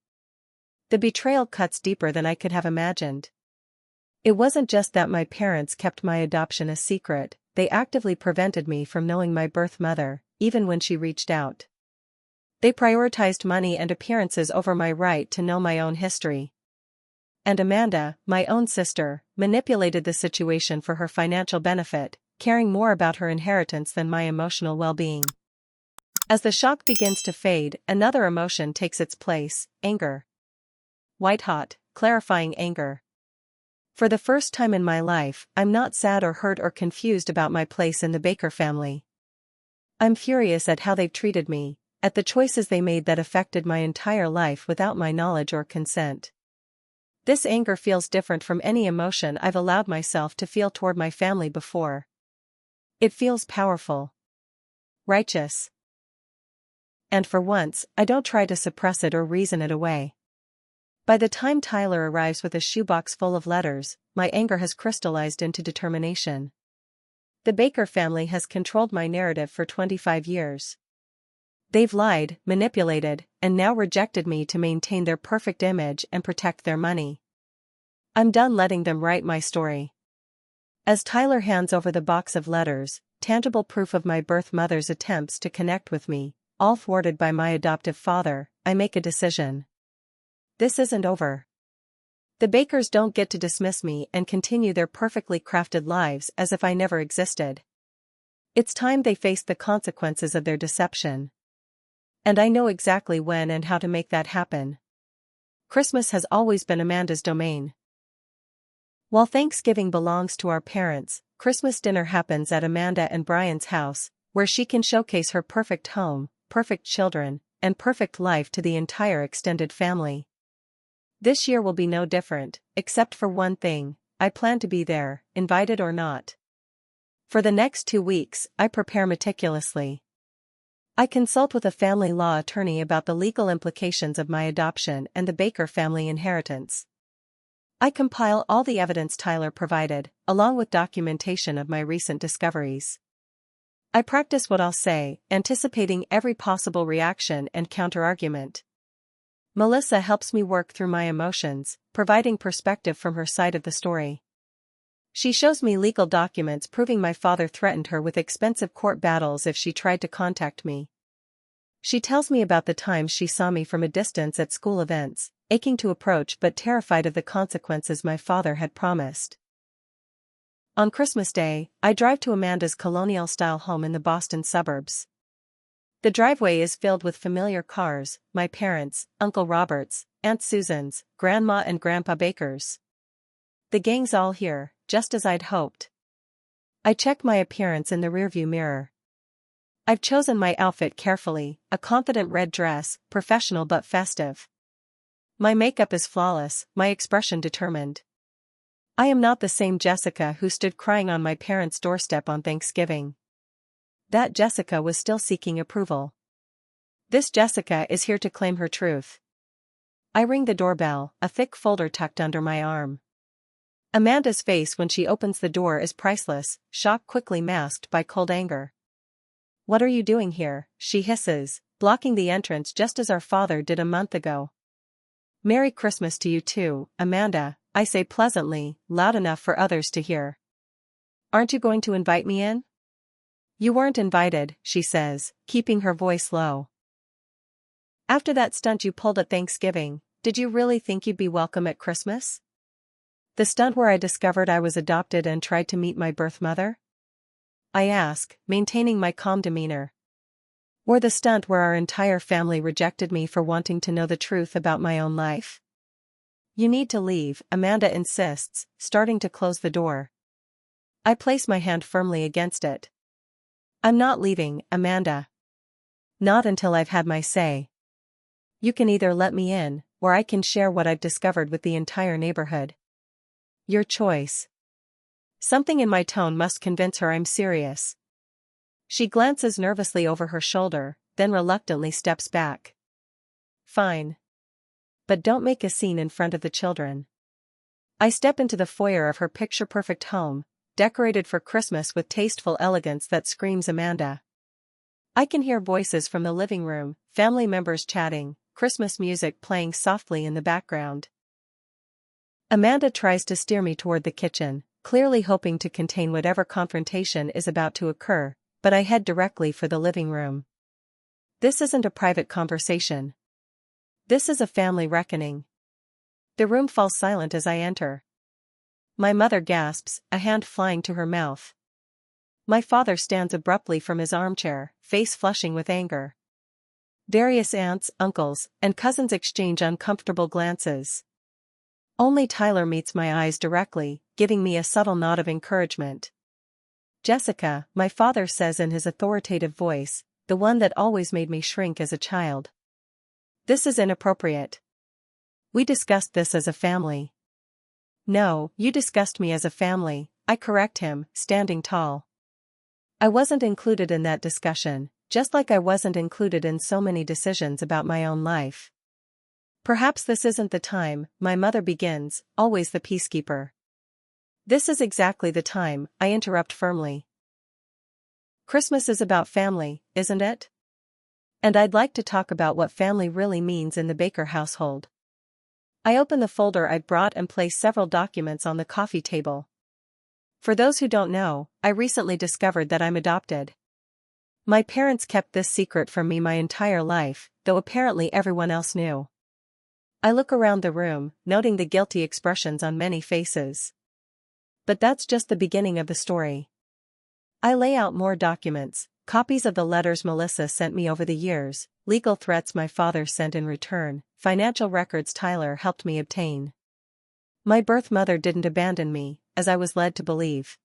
The betrayal cuts deeper than I could have imagined. It wasn't just that my parents kept my adoption a secret, they actively prevented me from knowing my birth mother, even when she reached out. They prioritized money and appearances over my right to know my own history. And Amanda, my own sister, manipulated the situation for her financial benefit, caring more about her inheritance than my emotional well-being. As the shock begins to fade, another emotion takes its place, anger. White-hot, clarifying anger. For the first time in my life, I'm not sad or hurt or confused about my place in the Baker family. I'm furious at how they've treated me, at the choices they made that affected my entire life without my knowledge or consent. This anger feels different from any emotion I've allowed myself to feel toward my family before. It feels powerful, righteous. And for once, I don't try to suppress it or reason it away. By the time Tyler arrives with a shoebox full of letters, my anger has crystallized into determination. The Baker family has controlled my narrative for 25 years. They've lied, manipulated, and now rejected me to maintain their perfect image and protect their money. I'm done letting them write my story. As Tyler hands over the box of letters, tangible proof of my birth mother's attempts to connect with me, all thwarted by my adoptive father, I make a decision. This isn't over. The Bakers don't get to dismiss me and continue their perfectly crafted lives as if I never existed. It's time they faced the consequences of their deception. And I know exactly when and how to make that happen. Christmas has always been Amanda's domain. While Thanksgiving belongs to our parents, Christmas dinner happens at Amanda and Brian's house, where she can showcase her perfect home, perfect children, and perfect life to the entire extended family. This year will be no different, except for one thing: I plan to be there, invited or not. For the next 2 weeks, I prepare meticulously. I consult with a family law attorney about the legal implications of my adoption and the Baker family inheritance. I compile all the evidence Tyler provided, along with documentation of my recent discoveries. I practice what I'll say, anticipating every possible reaction and counterargument. Melissa helps me work through my emotions, providing perspective from her side of the story. She shows me legal documents proving my father threatened her with expensive court battles if she tried to contact me. She tells me about the times she saw me from a distance at school events, aching to approach but terrified of the consequences my father had promised. On Christmas Day, I drive to Amanda's colonial-style home in the Boston suburbs. The driveway is filled with familiar cars: my parents, Uncle Robert's, Aunt Susan's, Grandma and Grandpa Baker's. The gang's all here, just as I'd hoped. I check my appearance in the rearview mirror. I've chosen my outfit carefully, a confident red dress, professional but festive. My makeup is flawless, my expression determined. I am not the same Jessica who stood crying on my parents' doorstep on Thanksgiving. That Jessica was still seeking approval. This Jessica is here to claim her truth. I ring the doorbell, a thick folder tucked under my arm. Amanda's face when she opens the door is priceless, shock quickly masked by cold anger. "What are you doing here?" she hisses, blocking the entrance just as our father did a month ago. "Merry Christmas to you too, Amanda," I say pleasantly, loud enough for others to hear. "Aren't you going to invite me in?" "You weren't invited," she says, keeping her voice low. "After that stunt you pulled at Thanksgiving, did you really think you'd be welcome at Christmas? The stunt where I discovered I was adopted and tried to meet my birth mother?" I ask, maintaining my calm demeanor. "Or the stunt where our entire family rejected me for wanting to know the truth about my own life?" "You need to leave," Amanda insists, starting to close the door. I place my hand firmly against it. "I'm not leaving, Amanda. Not until I've had my say. You can either let me in, or I can share what I've discovered with the entire neighborhood. Your choice." Something in my tone must convince her I'm serious. She glances nervously over her shoulder, then reluctantly steps back. "Fine. But don't make a scene in front of the children." I step into the foyer of her picture-perfect home, decorated for Christmas with tasteful elegance that screams Amanda. I can hear voices from the living room, family members chatting, Christmas music playing softly in the background. Amanda tries to steer me toward the kitchen, clearly hoping to contain whatever confrontation is about to occur, but I head directly for the living room. This isn't a private conversation. This is a family reckoning. The room falls silent as I enter. My mother gasps, a hand flying to her mouth. My father stands abruptly from his armchair, face flushing with anger. Various aunts, uncles, and cousins exchange uncomfortable glances. Only Tyler meets my eyes directly, giving me a subtle nod of encouragement. Jessica, my father says in his authoritative voice, the one that always made me shrink as a child. This is inappropriate. We discussed this as a family. No, you discussed me as a family, I correct him, standing tall. I wasn't included in that discussion, just like I wasn't included in so many decisions about my own life. Perhaps this isn't the time, my mother begins, always the peacekeeper. This is exactly the time, I interrupt firmly. Christmas is about family, isn't it? And I'd like to talk about what family really means in the Baker household. I open the folder I'd brought and place several documents on the coffee table. For those who don't know, I recently discovered that I'm adopted. My parents kept this secret from me my entire life, though apparently everyone else knew. I look around the room, noting the guilty expressions on many faces. But that's just the beginning of the story. I lay out more documents, copies of the letters Melissa sent me over the years, legal threats my father sent in return, financial records Tyler helped me obtain. My birth mother didn't abandon me, as I was led to believe.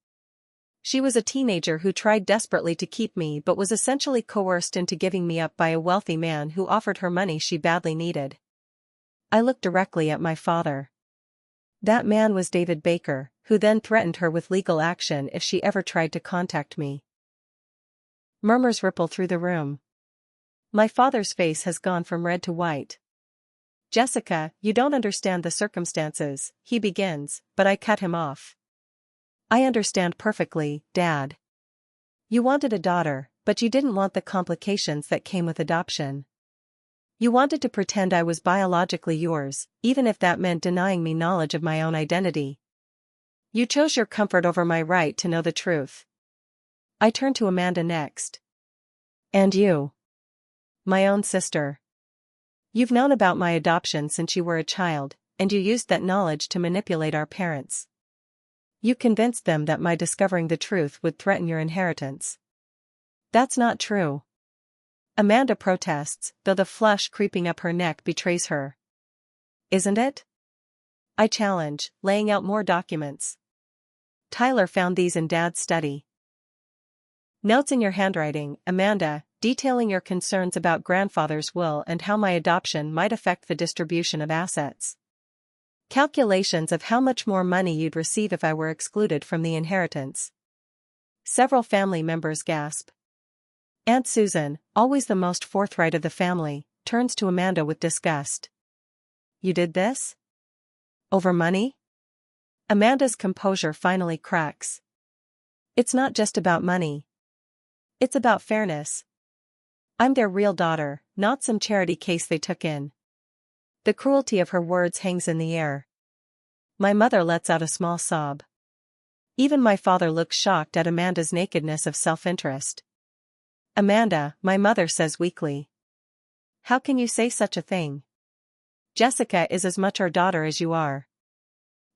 She was a teenager who tried desperately to keep me but was essentially coerced into giving me up by a wealthy man who offered her money she badly needed. I looked directly at my father. That man was David Baker, who then threatened her with legal action if she ever tried to contact me. Murmurs ripple through the room. My father's face has gone from red to white. Jessica, you don't understand the circumstances, he begins, but I cut him off. I understand perfectly, Dad. You wanted a daughter, but you didn't want the complications that came with adoption. You wanted to pretend I was biologically yours, even if that meant denying me knowledge of my own identity. You chose your comfort over my right to know the truth. I turned to Amanda next. And you? My own sister. You've known about my adoption since you were a child, and you used that knowledge to manipulate our parents. You convinced them that my discovering the truth would threaten your inheritance. That's not true. Amanda protests, though the flush creeping up her neck betrays her. Isn't it? I challenge, laying out more documents. Tyler found these in Dad's study. Notes in your handwriting, Amanda, detailing your concerns about grandfather's will and how my adoption might affect the distribution of assets. Calculations of how much more money you'd receive if I were excluded from the inheritance. Several family members gasp. Aunt Susan, always the most forthright of the family, turns to Amanda with disgust. You did this? Over money? Amanda's composure finally cracks. It's not just about money. It's about fairness. I'm their real daughter, not some charity case they took in. The cruelty of her words hangs in the air. My mother lets out a small sob. Even my father looks shocked at Amanda's nakedness of self-interest. Amanda, my mother says weakly. How can you say such a thing? Jessica is as much our daughter as you are.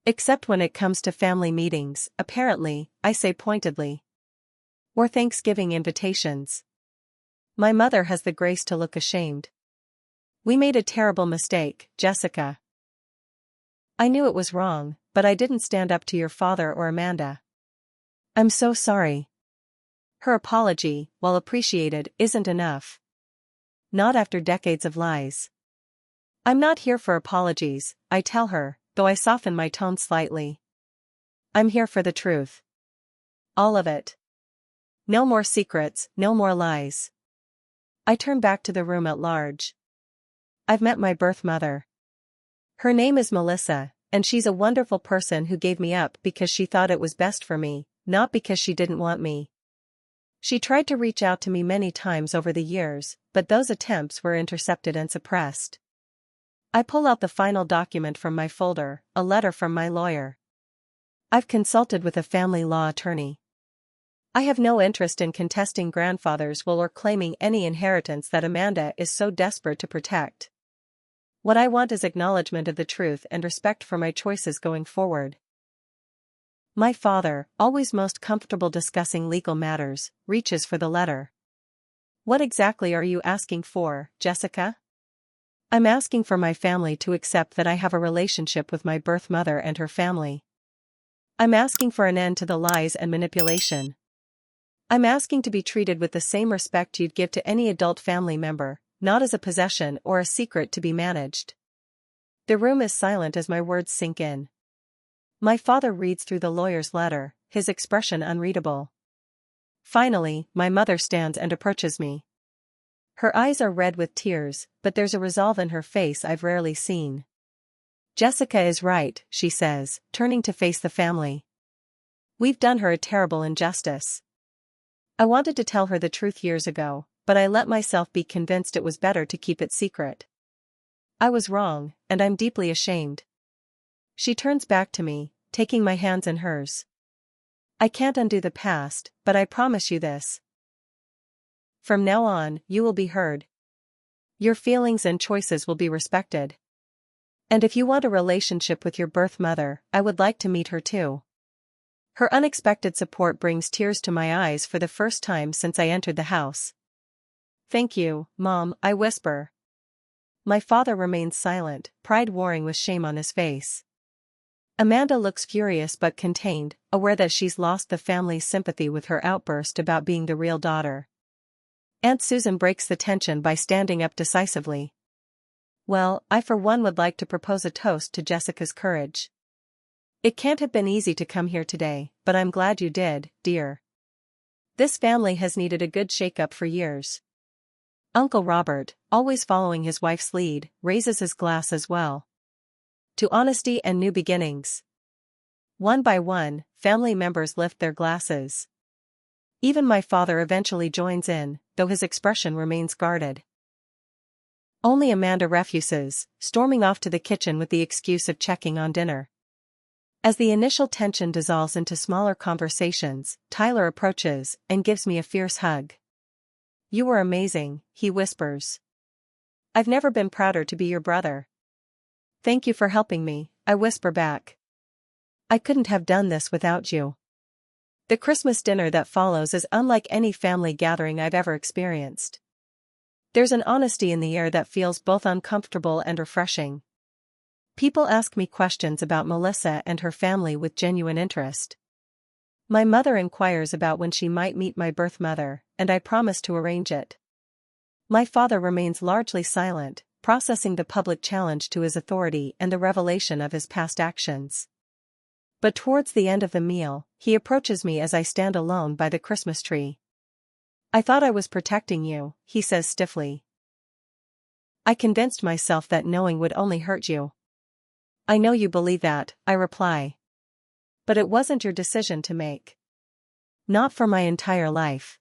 Except when it comes to family meetings, apparently, I say pointedly. Or Thanksgiving invitations. My mother has the grace to look ashamed. We made a terrible mistake, Jessica. I knew it was wrong, but I didn't stand up to your father or Amanda. I'm so sorry. Her apology, while appreciated, isn't enough. Not after decades of lies. I'm not here for apologies, I tell her, though I soften my tone slightly. I'm here for the truth. All of it. No more secrets, no more lies. I turn back to the room at large. I've met my birth mother. Her name is Melissa, and she's a wonderful person who gave me up because she thought it was best for me, not because she didn't want me. She tried to reach out to me many times over the years, but those attempts were intercepted and suppressed. I pull out the final document from my folder, a letter from my lawyer. I've consulted with a family law attorney. I have no interest in contesting grandfather's will or claiming any inheritance that Amanda is so desperate to protect. What I want is acknowledgement of the truth and respect for my choices going forward. My father, always most comfortable discussing legal matters, reaches for the letter. What exactly are you asking for, Jessica? I'm asking for my family to accept that I have a relationship with my birth mother and her family. I'm asking for an end to the lies and manipulation. I'm asking to be treated with the same respect you'd give to any adult family member, not as a possession or a secret to be managed. The room is silent as my words sink in. My father reads through the lawyer's letter, his expression unreadable. Finally, my mother stands and approaches me. Her eyes are red with tears, but there's a resolve in her face I've rarely seen. Jessica is right, she says, turning to face the family. We've done her a terrible injustice. I wanted to tell her the truth years ago, but I let myself be convinced it was better to keep it secret. I was wrong, and I'm deeply ashamed. She turns back to me, taking my hands in hers. I can't undo the past, but I promise you this. From now on, you will be heard. Your feelings and choices will be respected. And if you want a relationship with your birth mother, I would like to meet her too. Her unexpected support brings tears to my eyes for the first time since I entered the house. Thank you, Mom, I whisper. My father remains silent, pride warring with shame on his face. Amanda looks furious but contained, aware that she's lost the family's sympathy with her outburst about being the real daughter. Aunt Susan breaks the tension by standing up decisively. Well, I for one would like to propose a toast to Jessica's courage. It can't have been easy to come here today, but I'm glad you did, dear. This family has needed a good shake-up for years. Uncle Robert, always following his wife's lead, raises his glass as well. To honesty and new beginnings. One by one, family members lift their glasses. Even my father eventually joins in, though his expression remains guarded. Only Amanda refuses, storming off to the kitchen with the excuse of checking on dinner. As the initial tension dissolves into smaller conversations, Tyler approaches and gives me a fierce hug. You were amazing, he whispers. I've never been prouder to be your brother. Thank you for helping me, I whisper back. I couldn't have done this without you. The Christmas dinner that follows is unlike any family gathering I've ever experienced. There's an honesty in the air that feels both uncomfortable and refreshing. People ask me questions about Melissa and her family with genuine interest. My mother inquires about when she might meet my birth mother, and I promise to arrange it. My father remains largely silent, processing the public challenge to his authority and the revelation of his past actions. But towards the end of the meal, he approaches me as I stand alone by the Christmas tree. I thought I was protecting you, he says stiffly. I convinced myself that knowing would only hurt you. I know you believe that, I reply. But it wasn't your decision to make. Not for my entire life.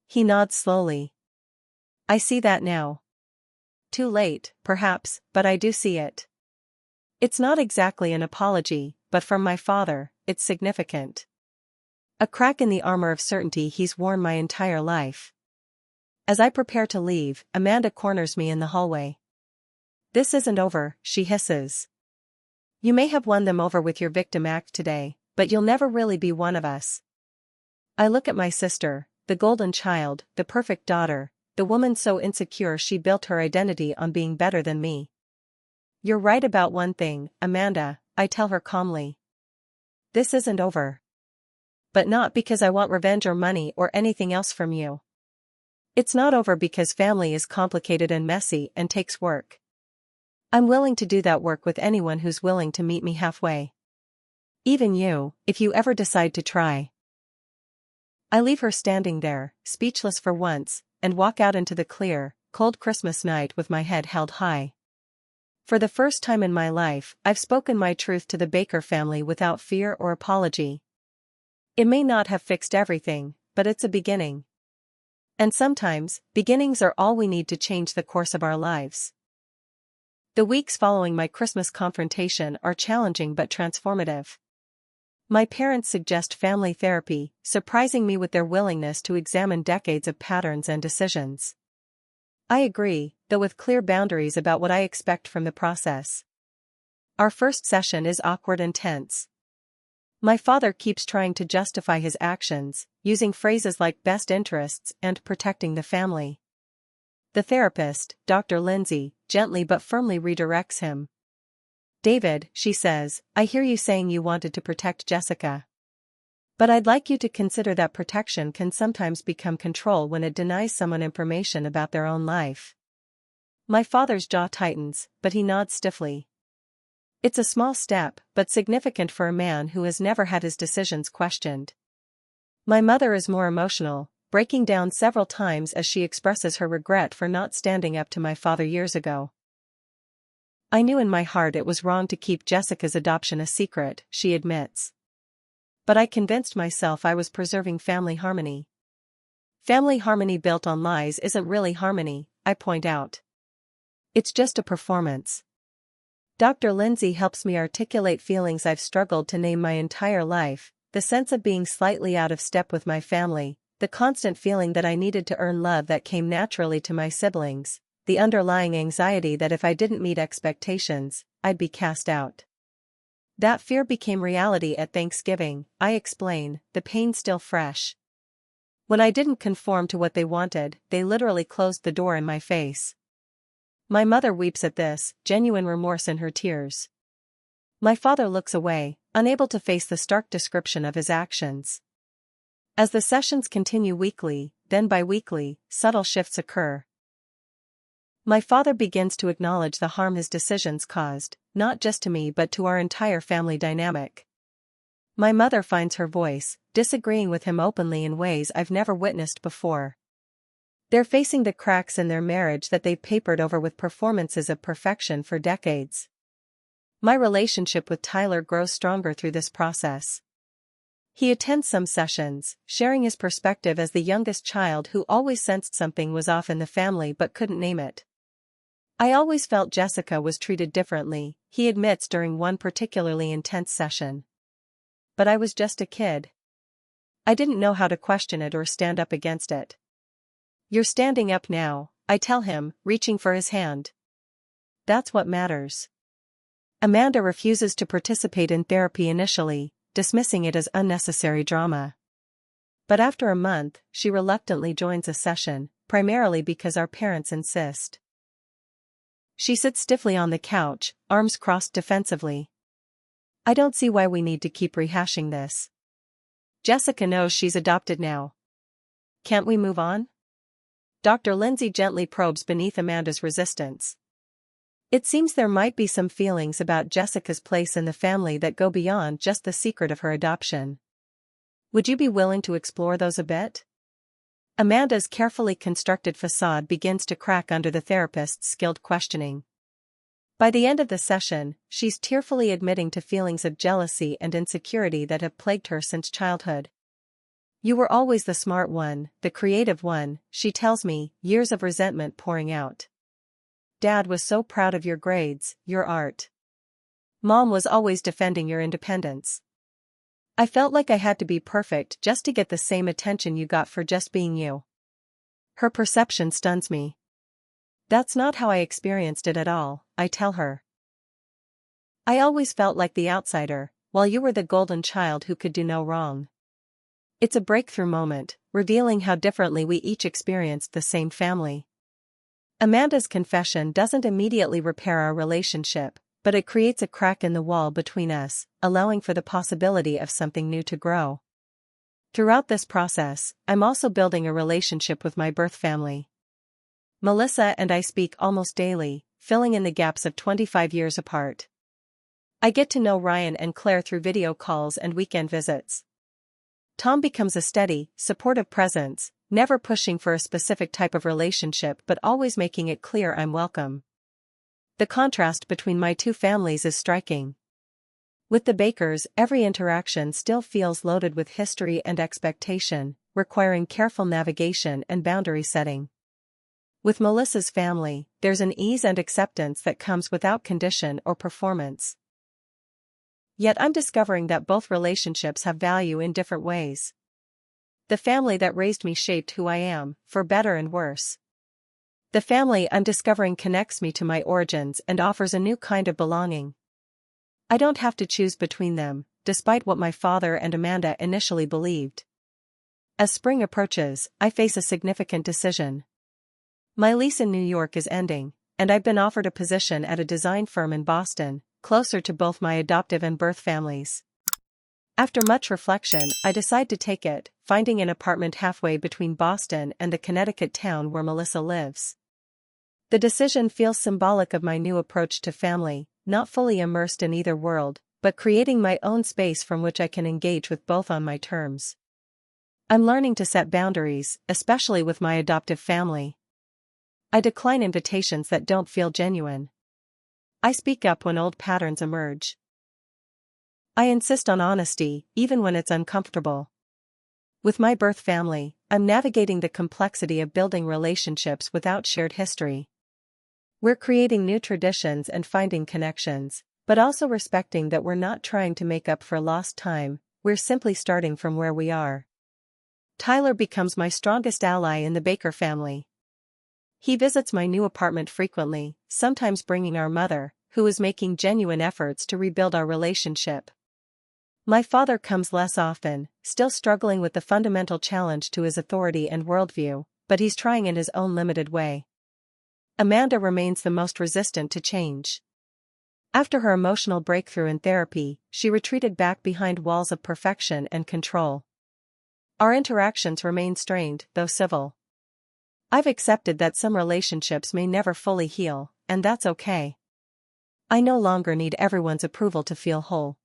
He nods slowly. I see that now. Too late, perhaps, but I do see it. It's not exactly an apology, but from my father, it's significant. A crack in the armor of certainty he's worn my entire life. As I prepare to leave, Amanda corners me in the hallway. This isn't over, she hisses. You may have won them over with your victim act today, but you'll never really be one of us. I look at my sister, the golden child, the perfect daughter, the woman so insecure she built her identity on being better than me. You're right about one thing, Amanda, I tell her calmly. This isn't over. But not because I want revenge or money or anything else from you. It's not over because family is complicated and messy and takes work. I'm willing to do that work with anyone who's willing to meet me halfway. Even you, if you ever decide to try. I leave her standing there, speechless for once, and walk out into the clear, cold Christmas night with my head held high. For the first time in my life, I've spoken my truth to the Baker family without fear or apology. It may not have fixed everything, but it's a beginning. And sometimes, beginnings are all we need to change the course of our lives. The weeks following my Christmas confrontation are challenging but transformative. My parents suggest family therapy, surprising me with their willingness to examine decades of patterns and decisions. I agree, though with clear boundaries about what I expect from the process. Our first session is awkward and tense. My father keeps trying to justify his actions, using phrases like best interests and protecting the family. The therapist, Dr. Lindsay, gently but firmly redirects him. David, she says, I hear you saying you wanted to protect Jessica. But I'd like you to consider that protection can sometimes become control when it denies someone information about their own life. My father's jaw tightens, but he nods stiffly. It's a small step, but significant for a man who has never had his decisions questioned. My mother is more emotional, breaking down several times as she expresses her regret for not standing up to my father years ago. I knew in my heart it was wrong to keep Jessica's adoption a secret, she admits. But I convinced myself I was preserving family harmony. Family harmony built on lies isn't really harmony, I point out. It's just a performance. Dr. Lindsay helps me articulate feelings I've struggled to name my entire life, the sense of being slightly out of step with my family, the constant feeling that I needed to earn love that came naturally to my siblings, the underlying anxiety that if I didn't meet expectations, I'd be cast out. That fear became reality at Thanksgiving, I explain, the pain still fresh. When I didn't conform to what they wanted, they literally closed the door in my face. My mother weeps at this, genuine remorse in her tears. My father looks away, unable to face the stark description of his actions. As the sessions continue weekly, then bi-weekly, subtle shifts occur. My father begins to acknowledge the harm his decisions caused, not just to me but to our entire family dynamic. My mother finds her voice, disagreeing with him openly in ways I've never witnessed before. They're facing the cracks in their marriage that they've papered over with performances of perfection for decades. My relationship with Tyler grows stronger through this process. He attends some sessions, sharing his perspective as the youngest child who always sensed something was off in the family but couldn't name it. I always felt Jessica was treated differently, he admits during one particularly intense session. But I was just a kid. I didn't know how to question it or stand up against it. You're standing up now, I tell him, reaching for his hand. That's what matters. Amanda refuses to participate in therapy initially, dismissing it as unnecessary drama. But after a month, she reluctantly joins a session, primarily because our parents insist. She sits stiffly on the couch, arms crossed defensively. I don't see why we need to keep rehashing this. Jessica knows she's adopted now. Can't we move on? Dr. Lindsay gently probes beneath Amanda's resistance. It seems there might be some feelings about Jessica's place in the family that go beyond just the secret of her adoption. Would you be willing to explore those a bit? Amanda's carefully constructed facade begins to crack under the therapist's skilled questioning. By the end of the session, she's tearfully admitting to feelings of jealousy and insecurity that have plagued her since childhood. You were always the smart one, the creative one, she tells me, years of resentment pouring out. Dad was so proud of your grades, your art. Mom was always defending your independence. I felt like I had to be perfect just to get the same attention you got for just being you. Her perception stuns me. That's not how I experienced it at all, I tell her. I always felt like the outsider, while you were the golden child who could do no wrong. It's a breakthrough moment, revealing how differently we each experienced the same family. Amanda's confession doesn't immediately repair our relationship, but it creates a crack in the wall between us, allowing for the possibility of something new to grow. Throughout this process, I'm also building a relationship with my birth family. Melissa and I speak almost daily, filling in the gaps of 25 years apart. I get to know Ryan and Claire through video calls and weekend visits. Tom becomes a steady, supportive presence, never pushing for a specific type of relationship but always making it clear I'm welcome. The contrast between my two families is striking. With the Bakers, every interaction still feels loaded with history and expectation, requiring careful navigation and boundary setting. With Melissa's family, there's an ease and acceptance that comes without condition or performance. Yet I'm discovering that both relationships have value in different ways. The family that raised me shaped who I am, for better and worse. The family I'm discovering connects me to my origins and offers a new kind of belonging. I don't have to choose between them, despite what my father and Amanda initially believed. As spring approaches, I face a significant decision. My lease in New York is ending, and I've been offered a position at a design firm in Boston, closer to both my adoptive and birth families. After much reflection, I decide to take it, finding an apartment halfway between Boston and the Connecticut town where Melissa lives. The decision feels symbolic of my new approach to family, not fully immersed in either world, but creating my own space from which I can engage with both on my terms. I'm learning to set boundaries, especially with my adoptive family. I decline invitations that don't feel genuine. I speak up when old patterns emerge. I insist on honesty, even when it's uncomfortable. With my birth family, I'm navigating the complexity of building relationships without shared history. We're creating new traditions and finding connections, but also respecting that we're not trying to make up for lost time, we're simply starting from where we are. Tyler becomes my strongest ally in the Baker family. He visits my new apartment frequently, sometimes bringing our mother, who is making genuine efforts to rebuild our relationship. My father comes less often, still struggling with the fundamental challenge to his authority and worldview, but he's trying in his own limited way. Amanda remains the most resistant to change. After her emotional breakthrough in therapy, she retreated back behind walls of perfection and control. Our interactions remain strained, though civil. I've accepted that some relationships may never fully heal, and that's okay. I no longer need everyone's approval to feel whole.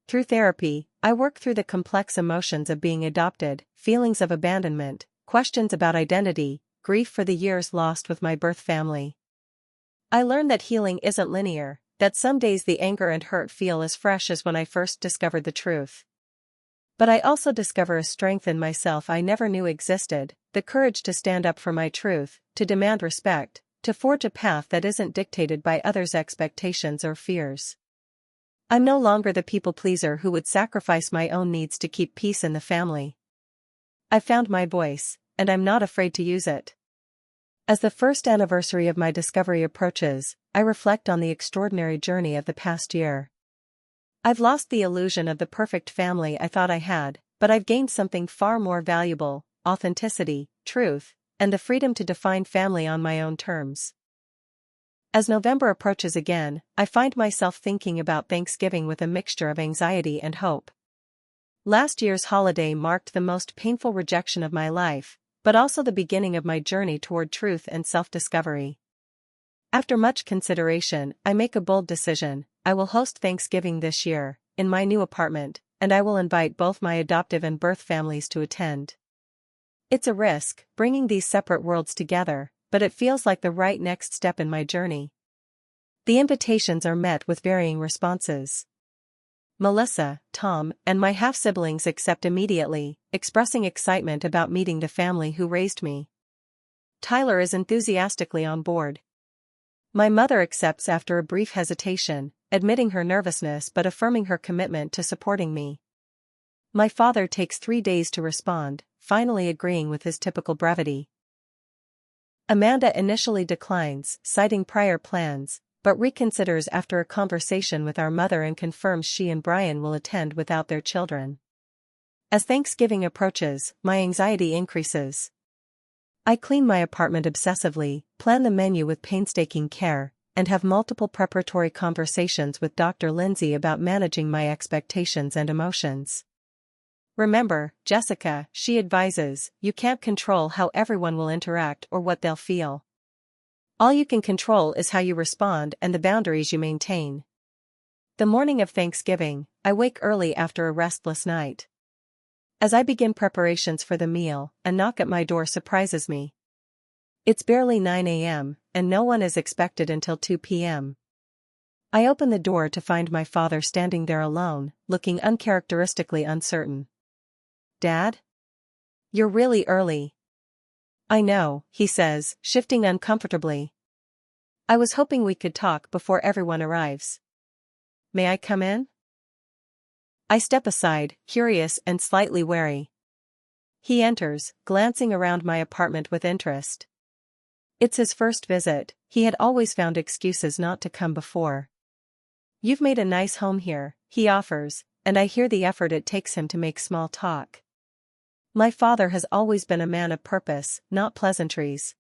Through therapy, I work through the complex emotions of being adopted, feelings of abandonment, questions about identity, grief for the years lost with my birth family. I learn that healing isn't linear, that some days the anger and hurt feel as fresh as when I first discovered the truth. But I also discover a strength in myself I never knew existed, the courage to stand up for my truth, to demand respect, to forge a path that isn't dictated by others' expectations or fears. I'm no longer the people-pleaser who would sacrifice my own needs to keep peace in the family. I've found my voice, and I'm not afraid to use it. As the first anniversary of my discovery approaches, I reflect on the extraordinary journey of the past year. I've lost the illusion of the perfect family I thought I had, but I've gained something far more valuable: authenticity, truth, and the freedom to define family on my own terms. As November approaches again, I find myself thinking about Thanksgiving with a mixture of anxiety and hope. Last year's holiday marked the most painful rejection of my life, but also the beginning of my journey toward truth and self-discovery. After much consideration, I make a bold decision: I will host Thanksgiving this year, in my new apartment, and I will invite both my adoptive and birth families to attend. It's a risk, bringing these separate worlds together, but it feels like the right next step in my journey. The invitations are met with varying responses. Melissa, Tom, and my half-siblings accept immediately, expressing excitement about meeting the family who raised me. Tyler is enthusiastically on board. My mother accepts after a brief hesitation, admitting her nervousness but affirming her commitment to supporting me. My father takes 3 days to respond, finally agreeing with his typical brevity. Amanda initially declines, citing prior plans, but reconsiders after a conversation with our mother and confirms she and Brian will attend without their children. As Thanksgiving approaches, my anxiety increases. I clean my apartment obsessively, plan the menu with painstaking care, and have multiple preparatory conversations with Dr. Lindsay about managing my expectations and emotions. Remember, Jessica, she advises, you can't control how everyone will interact or what they'll feel. All you can control is how you respond and the boundaries you maintain. The morning of Thanksgiving, I wake early after a restless night. As I begin preparations for the meal, a knock at my door surprises me. It's barely 9 a.m., and no one is expected until 2 p.m. I open the door to find my father standing there alone, looking uncharacteristically uncertain. "Dad? You're really early." "I know," he says, shifting uncomfortably. "I was hoping we could talk before everyone arrives. May I come in?" I step aside, curious and slightly wary. He enters, glancing around my apartment with interest. It's his first visit. He had always found excuses not to come before. "You've made a nice home here," he offers, and I hear the effort it takes him to make small talk. My father has always been a man of purpose, not pleasantries.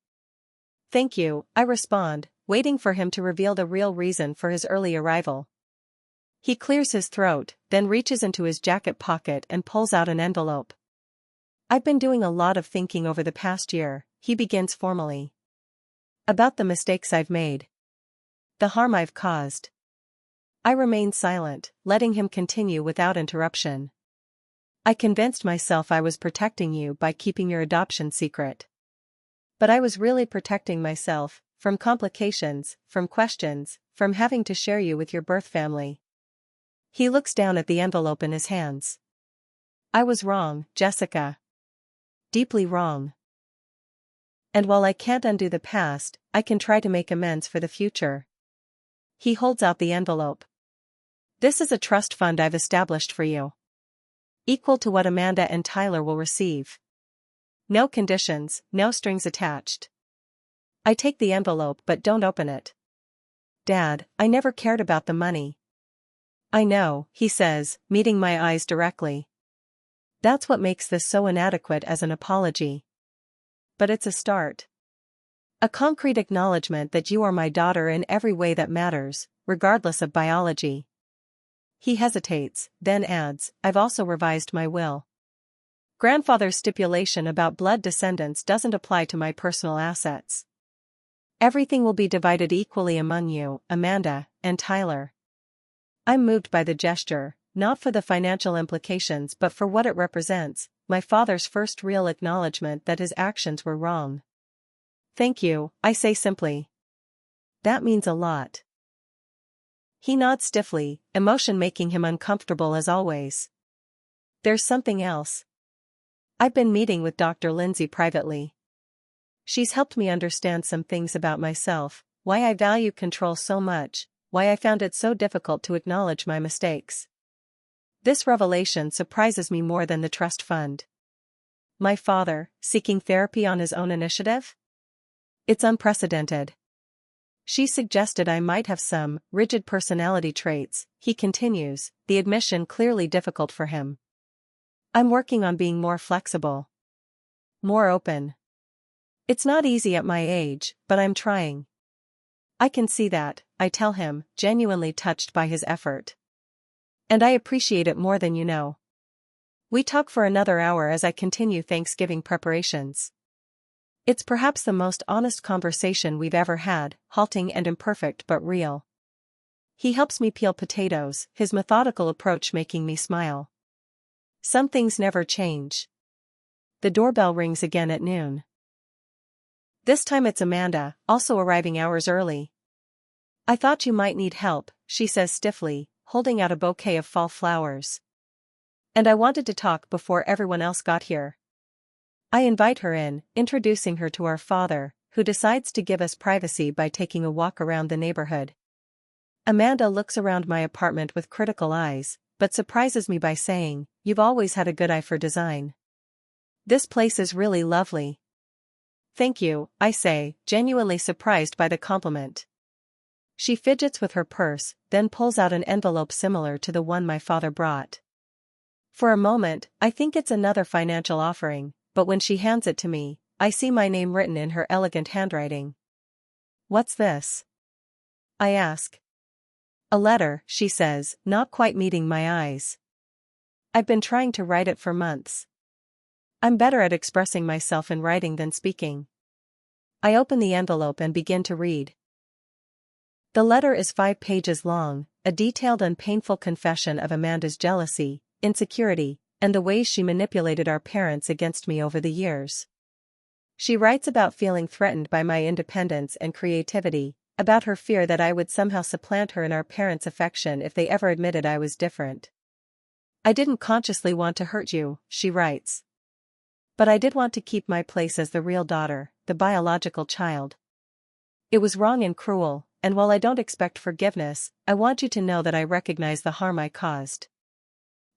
Thank you, I respond, waiting for him to reveal the real reason for his early arrival. He clears his throat, then reaches into his jacket pocket and pulls out an envelope. I've been doing a lot of thinking over the past year, he begins formally. About the mistakes I've made. The harm I've caused. I remain silent, letting him continue without interruption. I convinced myself I was protecting you by keeping your adoption secret. But I was really protecting myself, from complications, from questions, from having to share you with your birth family. He looks down at the envelope in his hands. I was wrong, Jessica. Deeply wrong. And while I can't undo the past, I can try to make amends for the future. He holds out the envelope. This is a trust fund I've established for you. Equal to what Amanda and Tyler will receive. No conditions, no strings attached. I take the envelope but don't open it. Dad, I never cared about the money. I know, he says, meeting my eyes directly. That's what makes this so inadequate as an apology. But it's a start. A concrete acknowledgement that you are my daughter in every way that matters, regardless of biology. He hesitates, then adds, I've also revised my will. Grandfather's stipulation about blood descendants doesn't apply to my personal assets. Everything will be divided equally among you, Amanda, and Tyler. I'm moved by the gesture, not for the financial implications but for what it represents, my father's first real acknowledgement that his actions were wrong. Thank you, I say simply. That means a lot. He nods stiffly, emotion making him uncomfortable as always. There's something else. I've been meeting with Dr. Lindsay privately. She's helped me understand some things about myself, why I value control so much, why I found it so difficult to acknowledge my mistakes. This revelation surprises me more than the trust fund. My father, seeking therapy on his own initiative? It's unprecedented. She suggested I might have some rigid personality traits, he continues, the admission clearly difficult for him. I'm working on being more flexible. More open. It's not easy at my age, but I'm trying. I can see that, I tell him, genuinely touched by his effort. And I appreciate it more than you know. We talk for another hour as I continue Thanksgiving preparations. It's perhaps the most honest conversation we've ever had, halting and imperfect but real. He helps me peel potatoes, his methodical approach making me smile. Some things never change. The doorbell rings again at noon. This time it's Amanda, also arriving hours early. I thought you might need help, she says stiffly, holding out a bouquet of fall flowers. And I wanted to talk before everyone else got here. I invite her in, introducing her to our father, who decides to give us privacy by taking a walk around the neighborhood. Amanda looks around my apartment with critical eyes, but surprises me by saying, You've always had a good eye for design. This place is really lovely. Thank you, I say, genuinely surprised by the compliment. She fidgets with her purse, then pulls out an envelope similar to the one my father brought. For a moment, I think it's another financial offering, but when she hands it to me, I see my name written in her elegant handwriting. What's this? I ask. A letter, she says, not quite meeting my eyes. I've been trying to write it for months. I'm better at expressing myself in writing than speaking. I open the envelope and begin to read. The letter is 5 pages long, a detailed and painful confession of Amanda's jealousy, insecurity, and the ways she manipulated our parents against me over the years. She writes about feeling threatened by my independence and creativity, about her fear that I would somehow supplant her in our parents' affection if they ever admitted I was different. I didn't consciously want to hurt you, she writes. But I did want to keep my place as the real daughter, the biological child. It was wrong and cruel, and while I don't expect forgiveness, I want you to know that I recognize the harm I caused.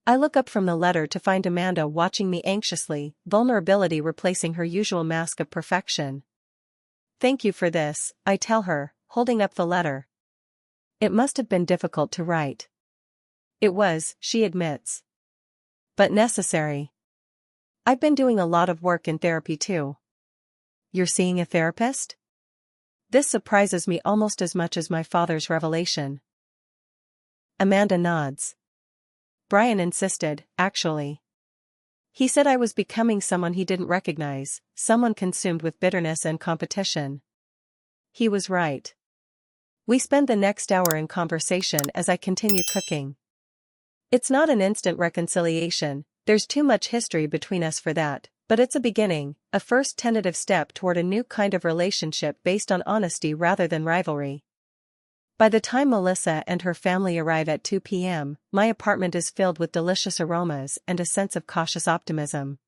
I look up from the letter to find Amanda watching me anxiously, vulnerability replacing her usual mask of perfection. Thank you for this, I tell her, holding up the letter. It must have been difficult to write. It was, she admits. But necessary. I've been doing a lot of work in therapy too. You're seeing a therapist? This surprises me almost as much as my father's revelation. Amanda nods. Brian insisted, actually. He said I was becoming someone he didn't recognize, someone consumed with bitterness and competition. He was right. We spend the next hour in conversation as I continue cooking. It's not an instant reconciliation, there's too much history between us for that, but it's a beginning, a first tentative step toward a new kind of relationship based on honesty rather than rivalry. By the time Melissa and her family arrive at 2 p.m., my apartment is filled with delicious aromas and a sense of cautious optimism.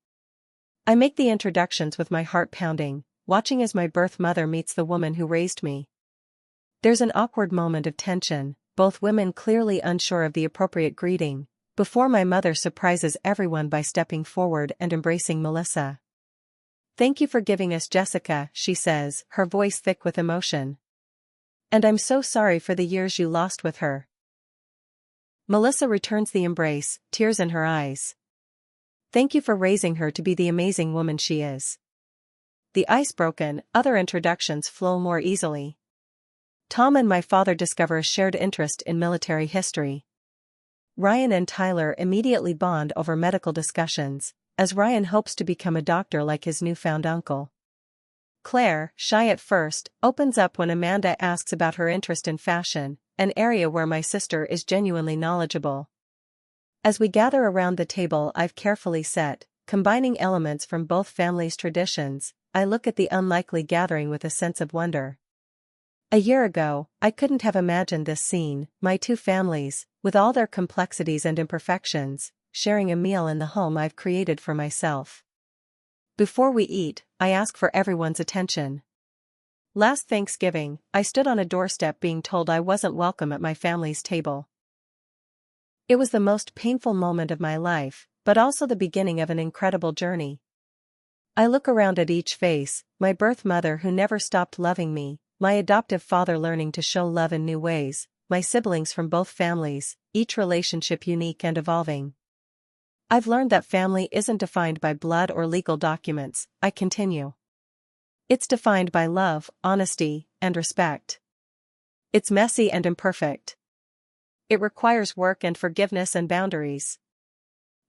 I make the introductions with my heart pounding, watching as my birth mother meets the woman who raised me. There's an awkward moment of tension, both women clearly unsure of the appropriate greeting, before my mother surprises everyone by stepping forward and embracing Melissa. "Thank you for giving us Jessica," she says, her voice thick with emotion. "And I'm so sorry for the years you lost with her." Melissa returns the embrace, tears in her eyes. "Thank you for raising her to be the amazing woman she is." The ice broken, other introductions flow more easily. Tom and my father discover a shared interest in military history. Ryan and Tyler immediately bond over medical discussions, as Ryan hopes to become a doctor like his newfound uncle. Claire, shy at first, opens up when Amanda asks about her interest in fashion, an area where my sister is genuinely knowledgeable. As we gather around the table I've carefully set, combining elements from both families' traditions, I look at the unlikely gathering with a sense of wonder. A year ago, I couldn't have imagined this scene, my two families, with all their complexities and imperfections, sharing a meal in the home I've created for myself. Before we eat, I ask for everyone's attention. Last Thanksgiving, I stood on a doorstep being told I wasn't welcome at my family's table. It was the most painful moment of my life, but also the beginning of an incredible journey. I look around at each face, my birth mother who never stopped loving me, my adoptive father learning to show love in new ways, my siblings from both families, each relationship unique and evolving. I've learned that family isn't defined by blood or legal documents, I continue. It's defined by love, honesty, and respect. It's messy and imperfect. It requires work and forgiveness and boundaries.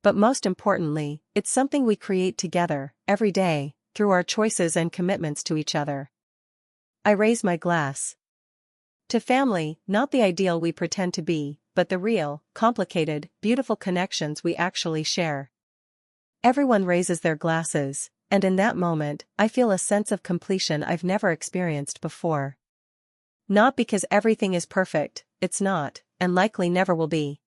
But most importantly, it's something we create together, every day, through our choices and commitments to each other. I raise my glass. To family, not the ideal we pretend to be, but the real, complicated, beautiful connections we actually share. Everyone raises their glasses, and in that moment, I feel a sense of completion I've never experienced before. Not because everything is perfect, it's not, and likely never will be.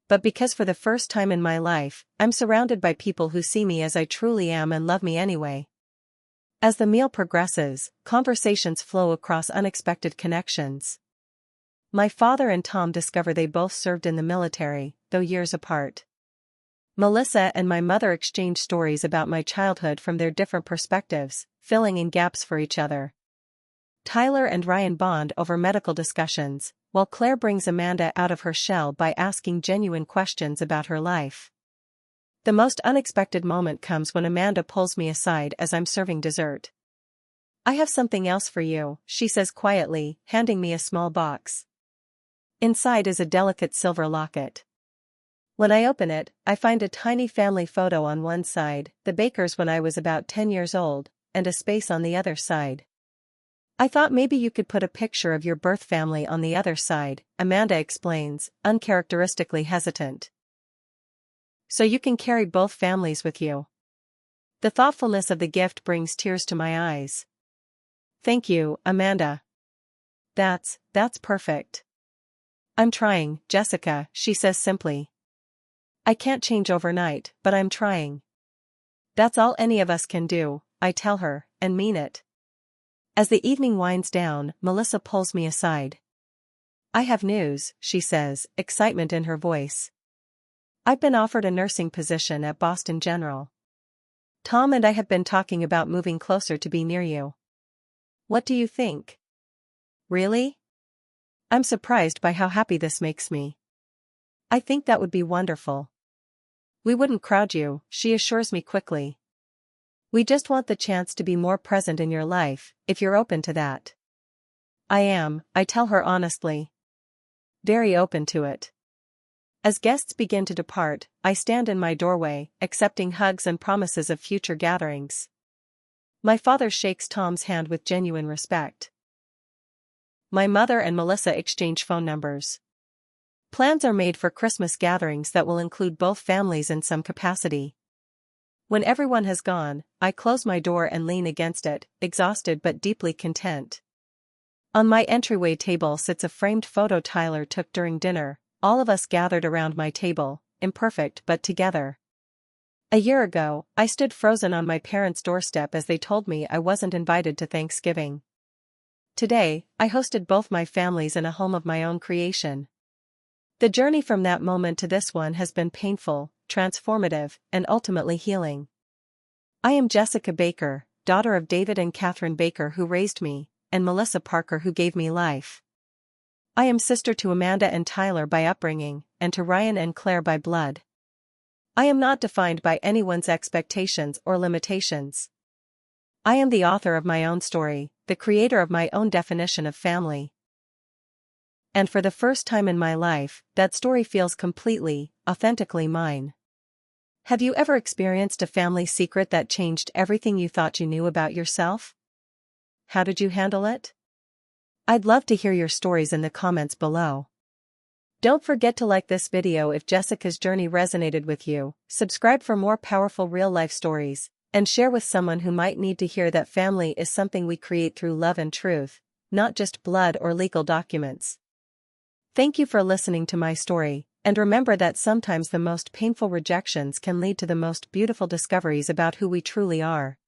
But because for the first time in my life, I'm surrounded by people who see me as I truly am and love me anyway. As the meal progresses, conversations flow across unexpected connections. My father and Tom discover they both served in the military, though years apart. Melissa and my mother exchange stories about my childhood from their different perspectives, filling in gaps for each other. Tyler and Ryan bond over medical discussions, while Claire brings Amanda out of her shell by asking genuine questions about her life. The most unexpected moment comes when Amanda pulls me aside as I'm serving dessert. "I have something else for you," she says quietly, handing me a small box. Inside is a delicate silver locket. When I open it, I find a tiny family photo on one side, the Bakers when I was about 10 years old, and a space on the other side. "I thought maybe you could put a picture of your birth family on the other side," Amanda explains, uncharacteristically hesitant. "So you can carry both families with you." The thoughtfulness of the gift brings tears to my eyes. "Thank you, Amanda. That's perfect." "I'm trying, Jessica," she says simply. "I can't change overnight, but I'm trying." "That's all any of us can do," I tell her, and mean it. As the evening winds down, Melissa pulls me aside. "I have news," she says, excitement in her voice. "I've been offered a nursing position at Boston General. Tom and I have been talking about moving closer to be near you. What do you think?" "Really?" I'm surprised by how happy this makes me. "I think that would be wonderful." "We wouldn't crowd you," she assures me quickly. We just want the chance to be more present in your life, if you're open to that. I am, I tell her honestly. Very open to it. As guests begin to depart, I stand in my doorway, accepting hugs and promises of future gatherings. My father shakes Tom's hand with genuine respect. My mother and Melissa exchange phone numbers. Plans are made for Christmas gatherings that will include both families in some capacity. When everyone has gone, I close my door and lean against it, exhausted but deeply content. On my entryway table sits a framed photo Tyler took during dinner, all of us gathered around my table, imperfect but together. A year ago, I stood frozen on my parents' doorstep as they told me I wasn't invited to Thanksgiving. Today, I hosted both my families in a home of my own creation. The journey from that moment to this one has been painful, transformative, and ultimately healing. I am Jessica Baker, daughter of David and Catherine Baker who raised me, and Melissa Parker who gave me life. I am sister to Amanda and Tyler by upbringing, and to Ryan and Claire by blood. I am not defined by anyone's expectations or limitations. I am the author of my own story, the creator of my own definition of family. And for the first time in my life, that story feels completely, authentically mine. Have you ever experienced a family secret that changed everything you thought you knew about yourself? How did you handle it? I'd love to hear your stories in the comments below. Don't forget to like this video if Jessica's journey resonated with you, subscribe for more powerful real-life stories, and share with someone who might need to hear that family is something we create through love and truth, not just blood or legal documents. Thank you for listening to my story, and remember that sometimes the most painful rejections can lead to the most beautiful discoveries about who we truly are.